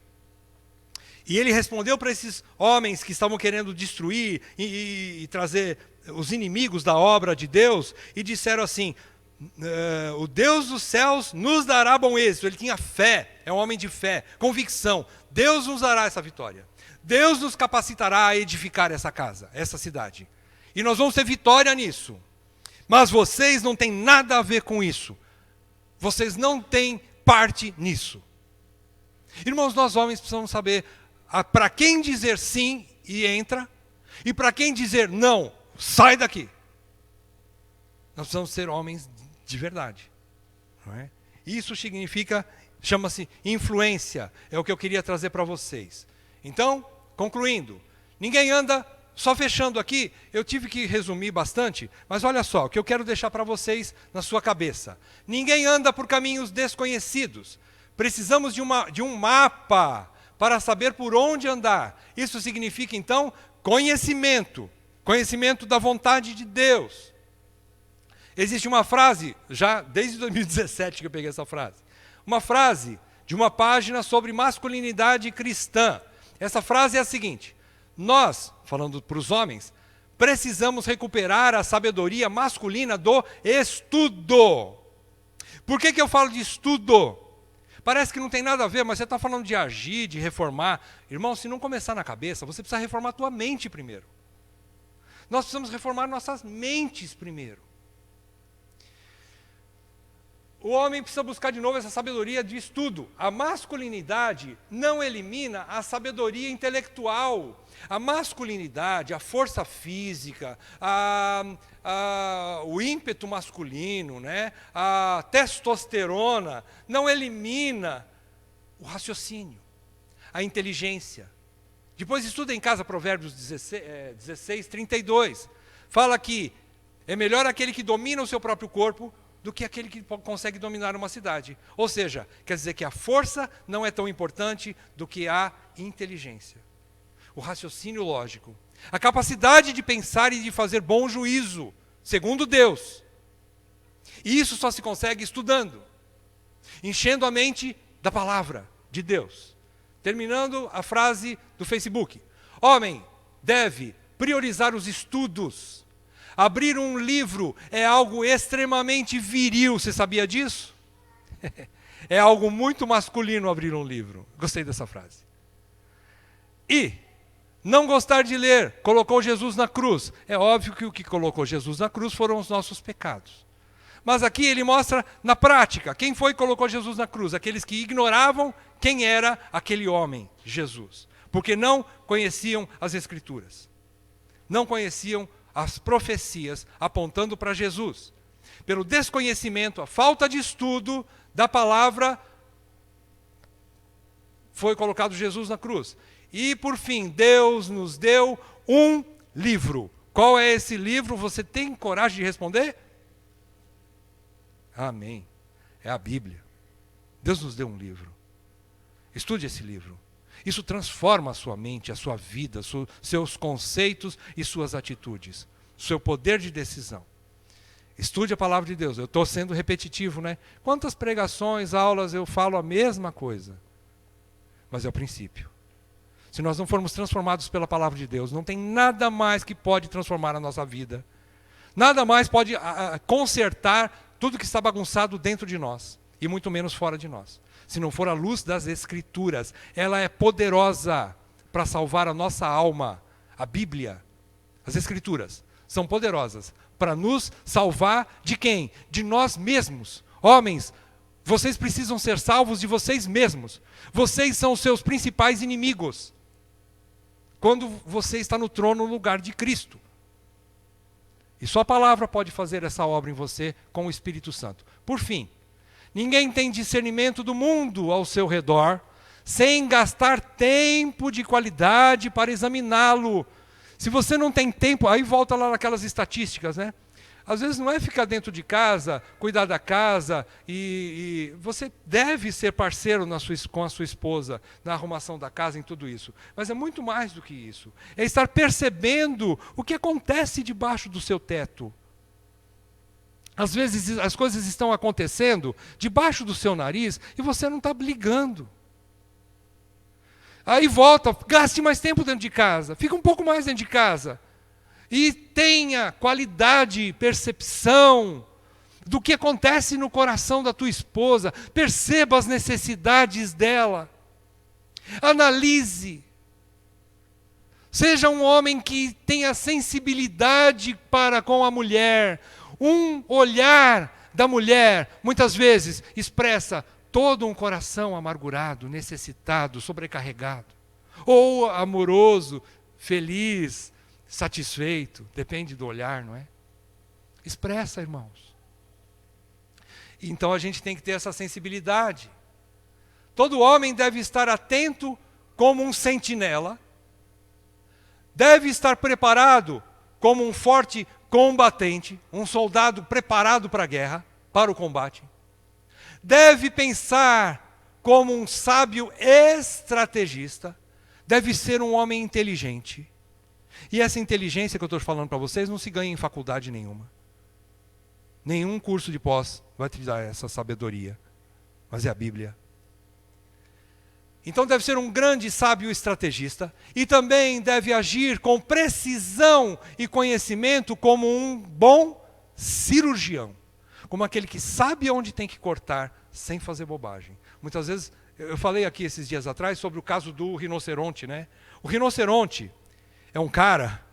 E ele respondeu para esses homens que estavam querendo destruir e trazer os inimigos da obra de Deus, e disseram assim, o Deus dos céus nos dará bom êxito. Ele tinha fé, é um homem de fé, convicção. Deus nos dará essa vitória. Deus nos capacitará a edificar essa casa, essa cidade. E nós vamos ter vitória nisso. Mas vocês não têm nada a ver com isso. Vocês não têm parte nisso. Irmãos, nós homens precisamos saber para quem dizer sim e entra, e para quem dizer não, sai daqui. Nós precisamos ser homens de verdade. Não é? Isso significa, chama-se influência, é o que eu queria trazer para vocês. Então, concluindo, ninguém anda, só fechando aqui, eu tive que resumir bastante, mas olha só, o que eu quero deixar para vocês na sua cabeça. Ninguém anda por caminhos desconhecidos. Precisamos de um mapa para saber por onde andar. Isso significa, então, conhecimento. Conhecimento da vontade de Deus. Existe uma frase, já desde 2017 que eu peguei essa frase. Uma frase de uma página sobre masculinidade cristã. Essa frase é a seguinte: nós, falando para os homens, precisamos recuperar a sabedoria masculina do estudo. Por que eu falo de estudo? Parece que não tem nada a ver, mas você está falando de agir, de reformar. Irmão, se não começar na cabeça, você precisa reformar a tua mente primeiro. Nós precisamos reformar nossas mentes primeiro. O homem precisa buscar de novo essa sabedoria de estudo. A masculinidade não elimina a sabedoria intelectual. A masculinidade, a força física, o ímpeto masculino, né? A testosterona, não elimina o raciocínio, a inteligência. Depois estuda em casa Provérbios 16, 32. Fala que é melhor aquele que domina o seu próprio corpo do que aquele que consegue dominar uma cidade. Ou seja, quer dizer que a força não é tão importante do que a inteligência. O raciocínio lógico. A capacidade de pensar e de fazer bom juízo, segundo Deus. E isso só se consegue estudando. Enchendo a mente da palavra de Deus. Terminando a frase do Facebook. Homem deve priorizar os estudos. Abrir um livro é algo extremamente viril, você sabia disso? É algo muito masculino abrir um livro. Gostei dessa frase. E não gostar de ler, colocou Jesus na cruz. É óbvio que o que colocou Jesus na cruz foram os nossos pecados. Mas aqui ele mostra na prática, quem foi que colocou Jesus na cruz? Aqueles que ignoravam quem era aquele homem, Jesus. Porque não conheciam as Escrituras. Não conheciam as profecias apontando para Jesus. Pelo desconhecimento, a falta de estudo da palavra, foi colocado Jesus na cruz. E por fim, Deus nos deu um livro. Qual é esse livro? Você tem coragem de responder? Amém. É a Bíblia. Deus nos deu um livro. Estude esse livro. Isso transforma a sua mente, a sua vida, seus conceitos e suas atitudes. Seu poder de decisão. Estude a palavra de Deus. Eu estou sendo repetitivo, né? Quantas pregações, aulas eu falo a mesma coisa? Mas é o princípio. Se nós não formos transformados pela palavra de Deus, não tem nada mais que pode transformar a nossa vida. Nada mais pode consertar tudo que está bagunçado dentro de nós, e muito menos fora de nós. Se não for a luz das Escrituras, ela é poderosa para salvar a nossa alma. A Bíblia, as Escrituras, são poderosas para nos salvar de quem? De nós mesmos. Homens, vocês precisam ser salvos de vocês mesmos. Vocês são os seus principais inimigos. Quando você está no trono no lugar de Cristo. E só a palavra pode fazer essa obra em você com o Espírito Santo. Por fim, ninguém tem discernimento do mundo ao seu redor, sem gastar tempo de qualidade para examiná-lo. Se você não tem tempo, aí volta lá naquelas estatísticas, né? Às vezes não é ficar dentro de casa, cuidar da casa, e você deve ser parceiro com a sua esposa, na arrumação da casa, em tudo isso. Mas é muito mais do que isso. É estar percebendo o que acontece debaixo do seu teto. Às vezes as coisas estão acontecendo debaixo do seu nariz e você não está ligando. Aí volta, gaste mais tempo dentro de casa, fica um pouco mais dentro de casa. E tenha qualidade, percepção do que acontece no coração da tua esposa. Perceba as necessidades dela. Analise. Seja um homem que tenha sensibilidade para com a mulher. Um olhar da mulher, muitas vezes, expressa todo um coração amargurado, necessitado, sobrecarregado. Ou amoroso, feliz, satisfeito, depende do olhar, não é? Expressa, irmãos. Então a gente tem que ter essa sensibilidade. Todo homem deve estar atento como um sentinela, deve estar preparado como um forte combatente, um soldado preparado para a guerra, para o combate. Deve pensar como um sábio estrategista, deve ser um homem inteligente. E essa inteligência que eu estou falando para vocês não se ganha em faculdade nenhuma. Nenhum curso de pós vai te dar essa sabedoria. Mas é a Bíblia. Então deve ser um grande sábio estrategista. E também deve agir com precisão e conhecimento como um bom cirurgião. Como aquele que sabe onde tem que cortar sem fazer bobagem. Muitas vezes, eu falei aqui esses dias atrás sobre o caso do rinoceronte, né? O rinoceronte é um cara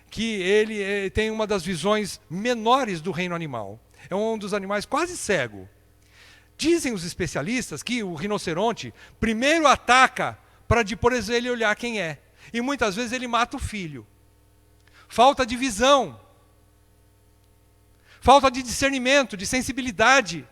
que ele tem uma das visões menores do reino animal. É um dos animais quase cego. Dizem os especialistas que o rinoceronte primeiro ataca para depois ele olhar quem é. E muitas vezes ele mata o filho. Falta de visão. Falta de discernimento, de sensibilidade.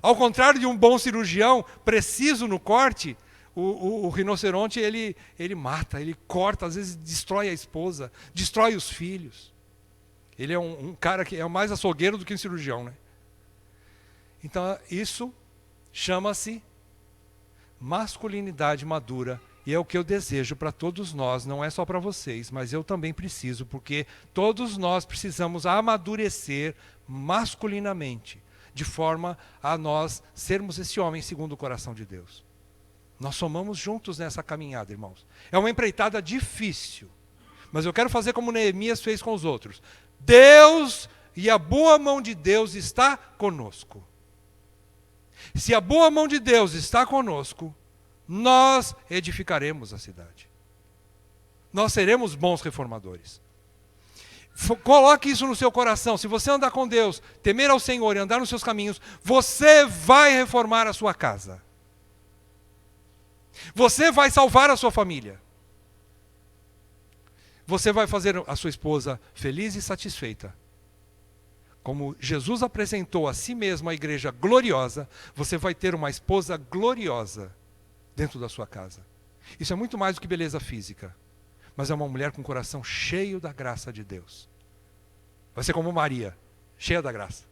Ao contrário de um bom cirurgião preciso no corte, o rinoceronte, ele mata, ele corta, às vezes destrói a esposa, destrói os filhos. Ele é um cara que é mais açougueiro do que um cirurgião, né? Então, isso chama-se masculinidade madura. E é o que eu desejo para todos nós, não é só para vocês, mas eu também preciso, porque todos nós precisamos amadurecer masculinamente, de forma a nós sermos esse homem segundo o coração de Deus. Nós somamos juntos nessa caminhada, irmãos. É uma empreitada difícil, mas eu quero fazer como Neemias fez com os outros. Deus e a boa mão de Deus está conosco. Se a boa mão de Deus está conosco, nós edificaremos a cidade. Nós seremos bons reformadores. Coloque isso no seu coração. Se você andar com Deus, temer ao Senhor e andar nos seus caminhos, você vai reformar a sua casa. Você vai salvar a sua família. Você vai fazer a sua esposa feliz e satisfeita. Como Jesus apresentou a si mesmo a igreja gloriosa, você vai ter uma esposa gloriosa dentro da sua casa. Isso é muito mais do que beleza física, mas é uma mulher com o coração cheio da graça de Deus. Vai ser como Maria, cheia da graça.